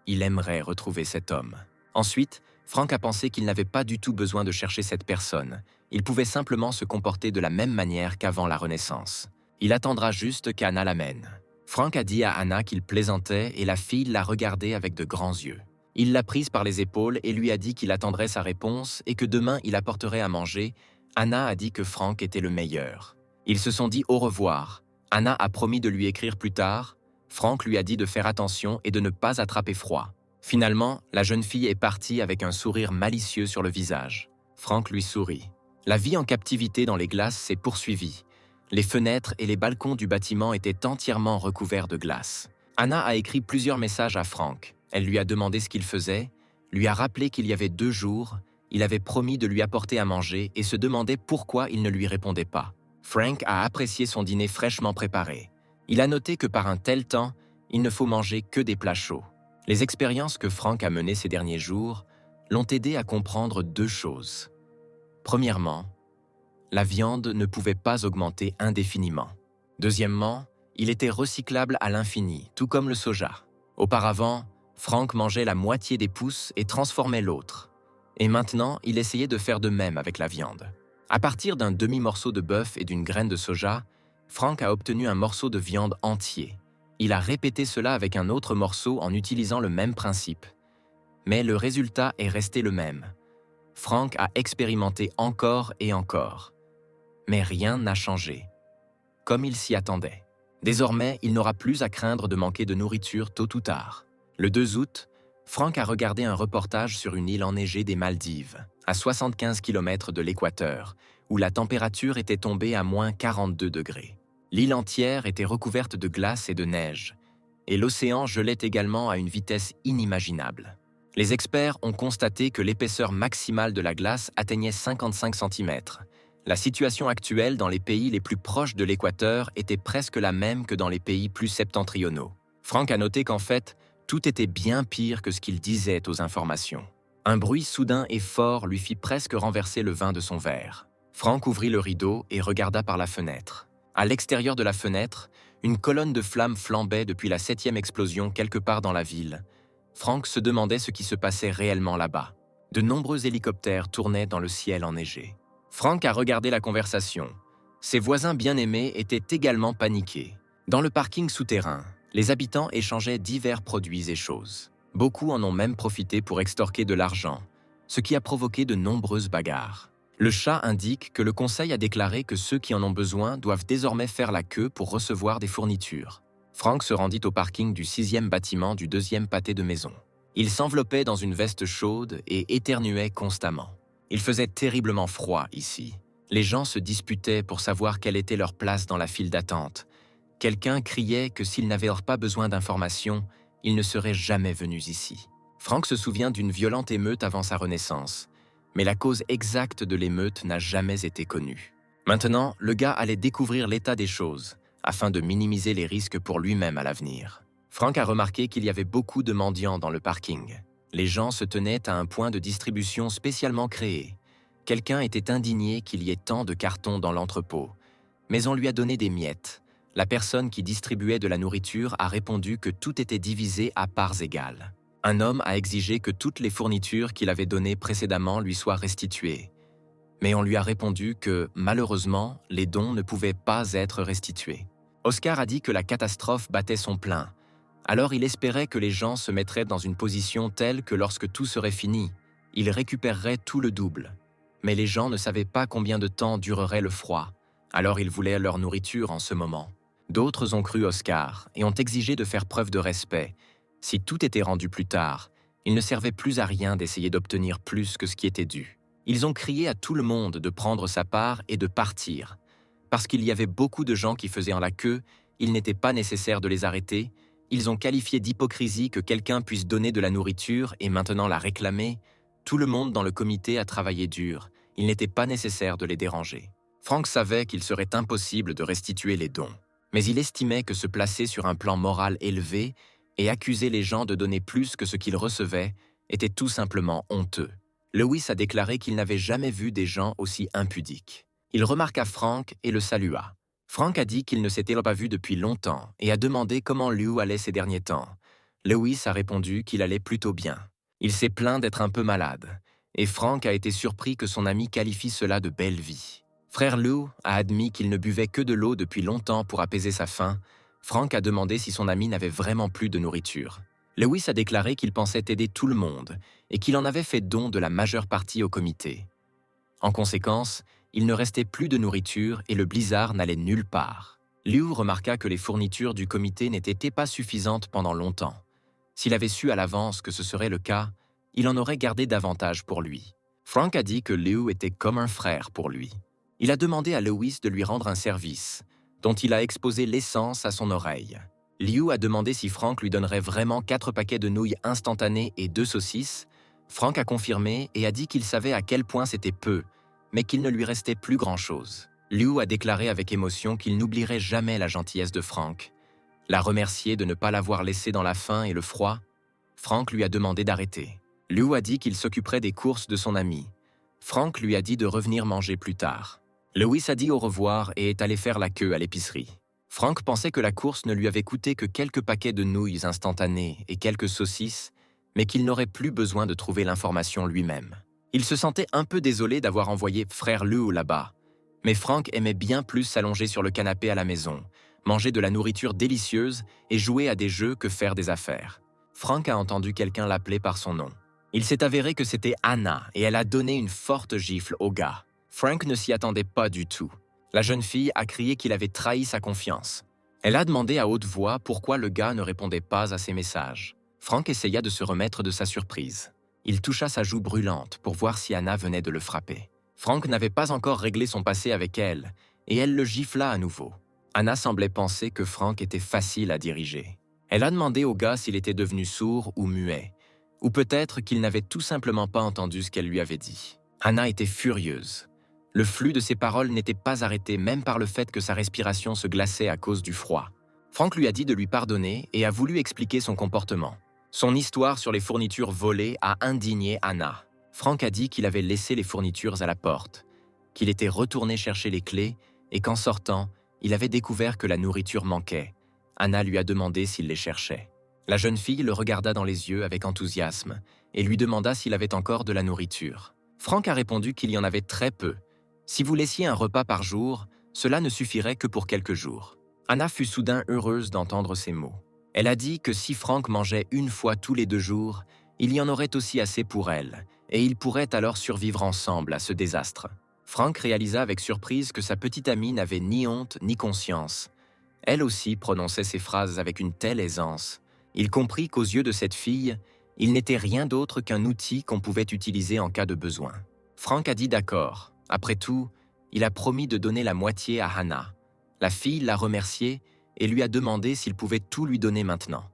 Il aimerait retrouver cet homme. Ensuite, Frank a pensé qu'il n'avait pas du tout besoin de chercher cette personne. Il pouvait simplement se comporter de la même manière qu'avant la Renaissance. Il attendra juste qu'Hannah l'amène. Frank a dit à Hannah qu'il plaisantait et la fille l'a regardé avec de grands yeux. Il l'a prise par les épaules et lui a dit qu'il attendrait sa réponse et que demain il apporterait à manger. Hannah a dit que Frank était le meilleur. Ils se sont dit au revoir. Hannah a promis de lui écrire plus tard. Frank lui a dit de faire attention et de ne pas attraper froid. Finalement, la jeune fille est partie avec un sourire malicieux sur le visage. Frank lui sourit. La vie en captivité dans les glaces s'est poursuivie. Les fenêtres et les balcons du bâtiment étaient entièrement recouverts de glace. Hannah a écrit plusieurs messages à Frank. Elle lui a demandé ce qu'il faisait, lui a rappelé qu'il y avait 2 jours, il avait promis de lui apporter à manger et se demandait pourquoi il ne lui répondait pas. Frank a apprécié son dîner fraîchement préparé. Il a noté que par un tel temps, il ne faut manger que des plats chauds. Les expériences que Frank a menées ces derniers jours l'ont aidé à comprendre 2 choses. Premièrement, la viande ne pouvait pas augmenter indéfiniment. Deuxièmement, il était recyclable à l'infini, tout comme le soja. Auparavant, Frank mangeait la moitié des pousses et transformait l'autre. Et maintenant, il essayait de faire de même avec la viande. À partir d'un demi-morceau de bœuf et d'une graine de soja, Frank a obtenu un morceau de viande entier. Il a répété cela avec un autre morceau en utilisant le même principe. Mais le résultat est resté le même. Frank a expérimenté encore et encore. Mais rien n'a changé, comme il s'y attendait. Désormais, il n'aura plus à craindre de manquer de nourriture tôt ou tard. Le 2 août, Frank a regardé un reportage sur une île enneigée des Maldives, à 75 km de l'équateur, où la température était tombée à moins 42 degrés. L'île entière était recouverte de glace et de neige, et l'océan gelait également à une vitesse inimaginable. Les experts ont constaté que l'épaisseur maximale de la glace atteignait 55 cm. La situation actuelle dans les pays les plus proches de l'équateur était presque la même que dans les pays plus septentrionaux. Frank a noté qu'en fait, tout était bien pire que ce qu'il disait aux informations. Un bruit soudain et fort lui fit presque renverser le vin de son verre. Frank ouvrit le rideau et regarda par la fenêtre. À l'extérieur de la fenêtre, Une colonne de flammes flambait depuis la 7e explosion quelque part dans la ville. Frank se demandait ce qui se passait réellement là-bas. De nombreux hélicoptères tournaient dans le ciel enneigé. Frank a regardé la conversation. Ses voisins bien-aimés étaient également paniqués. Dans le parking souterrain, les habitants échangeaient divers produits et choses. Beaucoup en ont même profité pour extorquer de l'argent, ce qui a provoqué de nombreuses bagarres. Le chat indique que le conseil a déclaré que ceux qui en ont besoin doivent désormais faire la queue pour recevoir des fournitures. Frank se rendit au parking du 6e bâtiment du 2e pâté de maison. Il s'enveloppait dans une veste chaude et éternuait constamment. Il faisait terriblement froid ici. Les gens se disputaient pour savoir quelle était leur place dans la file d'attente. Quelqu'un criait que s'ils n'avaient pas besoin d'informations, ils ne seraient jamais venus ici. Frank se souvient d'une violente émeute avant sa renaissance, mais la cause exacte de l'émeute n'a jamais été connue. Maintenant, le gars allait découvrir l'état des choses, afin de minimiser les risques pour lui-même à l'avenir. Frank a remarqué qu'il y avait beaucoup de mendiants dans le parking. Les gens se tenaient à un point de distribution spécialement créé. Quelqu'un était indigné qu'il y ait tant de cartons dans l'entrepôt, mais on lui a donné des miettes. La personne qui distribuait de la nourriture a répondu que tout était divisé à parts égales. Un homme a exigé que toutes les fournitures qu'il avait données précédemment lui soient restituées. Mais on lui a répondu que, malheureusement, les dons ne pouvaient pas être restitués. Oscar a dit que la catastrophe battait son plein. Alors il espérait que les gens se mettraient dans une position telle que lorsque tout serait fini, ils récupéreraient tout le double. Mais les gens ne savaient pas combien de temps durerait le froid, alors ils voulaient leur nourriture en ce moment. D'autres ont cru Oscar et ont exigé de faire preuve de respect. Si tout était rendu plus tard, il ne servait plus à rien d'essayer d'obtenir plus que ce qui était dû. Ils ont crié à tout le monde de prendre sa part et de partir. Parce qu'il y avait beaucoup de gens qui faisaient en la queue, il n'était pas nécessaire de les arrêter. Ils ont qualifié d'hypocrisie que quelqu'un puisse donner de la nourriture et maintenant la réclamer. Tout le monde dans le comité a travaillé dur. Il n'était pas nécessaire de les déranger. Frank savait qu'il serait impossible de restituer les dons. Mais il estimait que se placer sur un plan moral élevé et accuser les gens de donner plus que ce qu'ils recevaient était tout simplement honteux. Lewis a déclaré qu'il n'avait jamais vu des gens aussi impudiques. Il remarqua Frank et le salua. Frank a dit qu'il ne s'était pas vu depuis longtemps et a demandé comment Lew allait ces derniers temps. Lewis a répondu qu'il allait plutôt bien. Il s'est plaint d'être un peu malade, et Frank a été surpris que son ami qualifie cela de belle vie. Frère Lew a admis qu'il ne buvait que de l'eau depuis longtemps pour apaiser sa faim. Frank a demandé si son ami n'avait vraiment plus de nourriture. Lewis a déclaré qu'il pensait aider tout le monde et qu'il en avait fait don de la majeure partie au comité. En conséquence, il ne restait plus de nourriture et le blizzard n'allait nulle part. Lew remarqua que les fournitures du comité n'étaient pas suffisantes pendant longtemps. S'il avait su à l'avance que ce serait le cas, il en aurait gardé davantage pour lui. Frank a dit que Lew était comme un frère pour lui. Il a demandé à Lewis de lui rendre un service, dont il a exposé l'essence à son oreille. Lew a demandé si Frank lui donnerait vraiment 4 paquets de nouilles instantanées et 2 saucisses. Frank a confirmé et a dit qu'il savait à quel point c'était peu, mais qu'il ne lui restait plus grand-chose. Lew a déclaré avec émotion qu'il n'oublierait jamais la gentillesse de Frank. L'a remercié de ne pas l'avoir laissé dans la faim et le froid. Frank lui a demandé d'arrêter. Lew a dit qu'il s'occuperait des courses de son ami. Frank lui a dit de revenir manger plus tard. Lewis a dit au revoir et est allé faire la queue à l'épicerie. Frank pensait que la course ne lui avait coûté que quelques paquets de nouilles instantanées et quelques saucisses, mais qu'il n'aurait plus besoin de trouver l'information lui-même. Il se sentait un peu désolé d'avoir envoyé frère Lew là-bas, mais Frank aimait bien plus s'allonger sur le canapé à la maison, manger de la nourriture délicieuse et jouer à des jeux que faire des affaires. Frank a entendu quelqu'un l'appeler par son nom. Il s'est avéré que c'était Anna et elle a donné une forte gifle au gars. Frank ne s'y attendait pas du tout. La jeune fille a crié qu'il avait trahi sa confiance. Elle a demandé à haute voix pourquoi le gars ne répondait pas à ses messages. Frank essaya de se remettre de sa surprise. Il toucha sa joue brûlante pour voir si Anna venait de le frapper. Frank n'avait pas encore réglé son passé avec elle, et elle le gifla à nouveau. Anna semblait penser que Frank était facile à diriger. Elle a demandé au gars s'il était devenu sourd ou muet, ou peut-être qu'il n'avait tout simplement pas entendu ce qu'elle lui avait dit. Anna était furieuse. Le flux de ses paroles n'était pas arrêté même par le fait que sa respiration se glaçait à cause du froid. Frank lui a dit de lui pardonner et a voulu expliquer son comportement. Son histoire sur les fournitures volées a indigné Anna. Frank a dit qu'il avait laissé les fournitures à la porte, qu'il était retourné chercher les clés et qu'en sortant, il avait découvert que la nourriture manquait, Anna lui a demandé s'il les cherchait. La jeune fille le regarda dans les yeux avec enthousiasme et lui demanda s'il avait encore de la nourriture. Frank a répondu qu'il y en avait très peu. Si vous laissiez un repas par jour, cela ne suffirait que pour quelques jours. Anna fut soudain heureuse d'entendre ces mots. Elle a dit que si Frank mangeait une fois tous les 2 jours, il y en aurait aussi assez pour elle, et ils pourraient alors survivre ensemble à ce désastre. Frank réalisa avec surprise que sa petite amie n'avait ni honte ni conscience. Elle aussi prononçait ces phrases avec une telle aisance. Il comprit qu'aux yeux de cette fille, il n'était rien d'autre qu'un outil qu'on pouvait utiliser en cas de besoin. Frank a dit d'accord. Après tout, il a promis de donner la moitié à Hannah. La fille l'a remercié et lui a demandé s'il pouvait tout lui donner maintenant.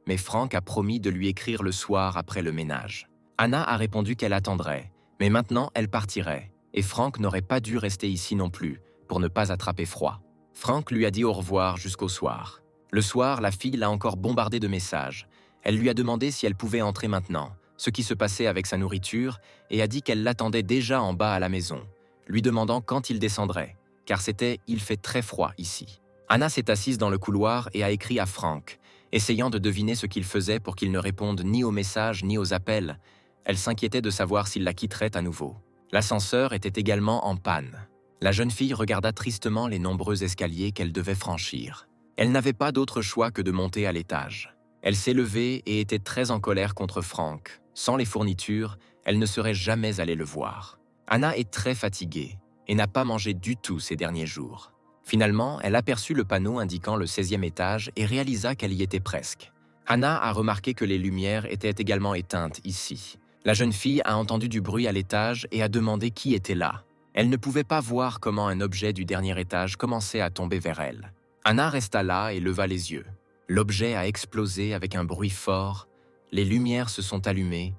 Mais Frank a promis de lui écrire le soir après le ménage. Hannah a répondu qu'elle attendrait, mais maintenant elle partirait, et Frank n'aurait pas dû rester ici non plus, pour ne pas attraper froid. Frank lui a dit au revoir jusqu'au soir. Le soir, la fille l'a encore bombardé de messages. Elle lui a demandé si elle pouvait entrer maintenant, ce qui se passait avec sa nourriture, et a dit qu'elle l'attendait déjà en bas à la maison, lui demandant quand il descendrait, car c'était « il fait très froid ici ». Hannah s'est assise dans le couloir et a écrit à Frank, essayant de deviner ce qu'il faisait pour qu'il ne réponde ni aux messages ni aux appels. Elle s'inquiétait de savoir s'il la quitterait à nouveau. L'ascenseur était également en panne. La jeune fille regarda tristement les nombreux escaliers qu'elle devait franchir. Elle n'avait pas d'autre choix que de monter à l'étage. Elle s'est levée et était très en colère contre Frank. Sans les fournitures, elle ne serait jamais allée le voir. Hannah est très fatiguée et n'a pas mangé du tout ces derniers jours. Finalement, elle aperçut le panneau indiquant le 16e étage et réalisa qu'elle y était presque. Hannah a remarqué que les lumières étaient également éteintes ici. La jeune fille a entendu du bruit à l'étage et a demandé qui était là. Elle ne pouvait pas voir comment un objet du dernier étage commençait à tomber vers elle. Hannah resta là et leva les yeux. L'objet a explosé avec un bruit fort, les lumières se sont allumées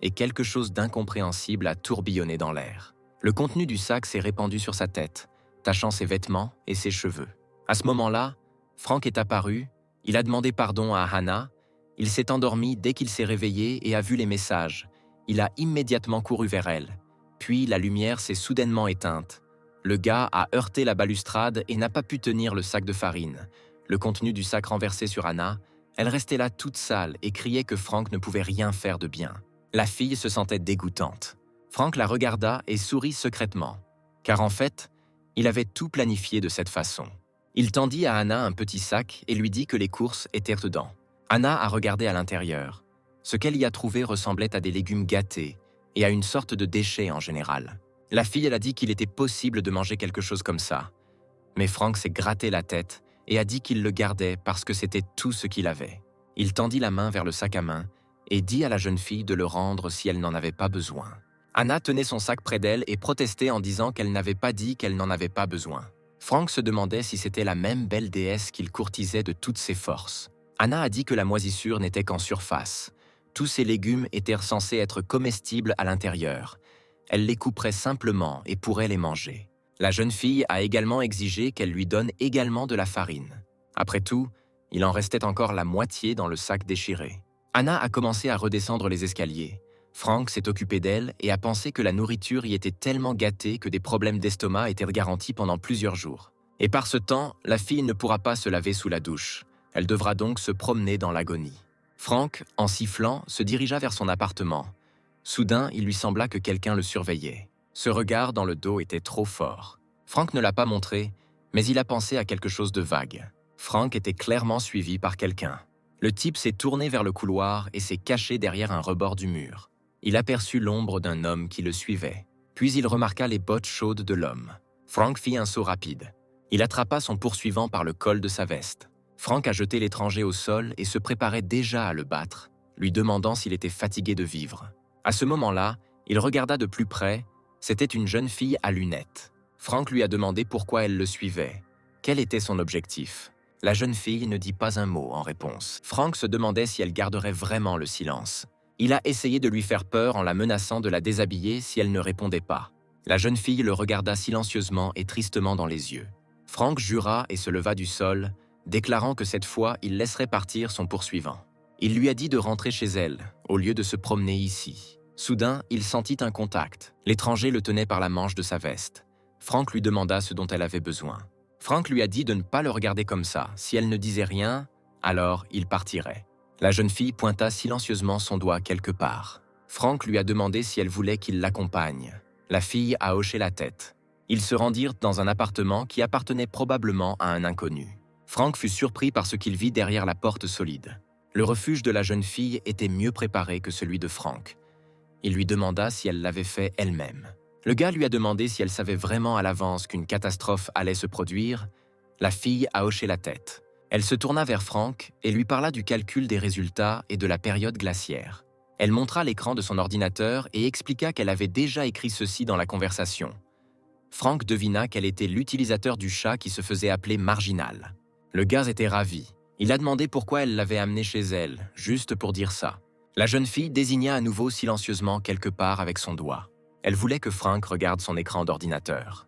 et quelque chose d'incompréhensible a tourbillonné dans l'air. Le contenu du sac s'est répandu sur sa tête, tachant ses vêtements et ses cheveux. À ce moment-là, Frank est apparu, il a demandé pardon à Hannah, il s'est endormi dès qu'il s'est réveillé et a vu les messages. Il a immédiatement couru vers elle. Puis la lumière s'est soudainement éteinte. Le gars a heurté la balustrade et n'a pas pu tenir le sac de farine. Le contenu du sac renversé sur Hannah, elle restait là toute sale et criait que Frank ne pouvait rien faire de bien. La fille se sentait dégoûtante. Frank la regarda et sourit secrètement, car en fait, il avait tout planifié de cette façon. Il tendit à Hannah un petit sac et lui dit que les courses étaient dedans. Hannah a regardé à l'intérieur. Ce qu'elle y a trouvé ressemblait à des légumes gâtés et à une sorte de déchet en général. La fille, elle a dit qu'il était possible de manger quelque chose comme ça. Mais Frank s'est gratté la tête et a dit qu'il le gardait parce que c'était tout ce qu'il avait. Il tendit la main vers le sac à main et dit à la jeune fille de le rendre si elle n'en avait pas besoin. Hannah tenait son sac près d'elle et protestait en disant qu'elle n'avait pas dit qu'elle n'en avait pas besoin. Frank se demandait si c'était la même belle déesse qu'il courtisait de toutes ses forces. Hannah a dit que la moisissure n'était qu'en surface. Tous ces légumes étaient censés être comestibles à l'intérieur. Elle les couperait simplement et pourrait les manger. La jeune fille a également exigé qu'elle lui donne également de la farine. Après tout, il en restait encore la moitié dans le sac déchiré. Hannah a commencé à redescendre les escaliers. Frank s'est occupé d'elle et a pensé que la nourriture y était tellement gâtée que des problèmes d'estomac étaient garantis pendant plusieurs jours. Et par ce temps, la fille ne pourra pas se laver sous la douche. Elle devra donc se promener dans l'agonie. Frank, en sifflant, se dirigea vers son appartement. Soudain, il lui sembla que quelqu'un le surveillait. Ce regard dans le dos était trop fort. Frank ne l'a pas montré, mais il a pensé à quelque chose de vague. Frank était clairement suivi par quelqu'un. Le type s'est tourné vers le couloir et s'est caché derrière un rebord du mur. Il aperçut l'ombre d'un homme qui le suivait. Puis il remarqua les bottes chaudes de l'homme. Frank fit un saut rapide. Il attrapa son poursuivant par le col de sa veste. Frank a jeté l'étranger au sol et se préparait déjà à le battre, lui demandant s'il était fatigué de vivre. À ce moment-là, il regarda de plus près. C'était une jeune fille à lunettes. Frank lui a demandé pourquoi elle le suivait. Quel était son objectif? La jeune fille ne dit pas un mot en réponse. Frank se demandait si elle garderait vraiment le silence. Il a essayé de lui faire peur en la menaçant de la déshabiller si elle ne répondait pas. La jeune fille le regarda silencieusement et tristement dans les yeux. Frank jura et se leva du sol, déclarant que cette fois, il laisserait partir son poursuivant. Il lui a dit de rentrer chez elle, au lieu de se promener ici. Soudain, il sentit un contact. L'étranger le tenait par la manche de sa veste. Frank lui demanda ce dont elle avait besoin. Frank lui a dit de ne pas le regarder comme ça. Si elle ne disait rien, alors il partirait. La jeune fille pointa silencieusement son doigt quelque part. Frank lui a demandé si elle voulait qu'il l'accompagne. La fille a hoché la tête. Ils se rendirent dans un appartement qui appartenait probablement à un inconnu. Frank fut surpris par ce qu'il vit derrière la porte solide. Le refuge de la jeune fille était mieux préparé que celui de Frank. Il lui demanda si elle l'avait fait elle-même. Le gars lui a demandé si elle savait vraiment à l'avance qu'une catastrophe allait se produire. La fille a hoché la tête. Elle se tourna vers Frank et lui parla du calcul des résultats et de la période glaciaire. Elle montra l'écran de son ordinateur et expliqua qu'elle avait déjà écrit ceci dans la conversation. Frank devina qu'elle était l'utilisateur du chat qui se faisait appeler Marginal. Le gars était ravi. Il a demandé pourquoi elle l'avait amené chez elle, juste pour dire ça. La jeune fille désigna à nouveau silencieusement quelque part avec son doigt. Elle voulait que Frank regarde son écran d'ordinateur.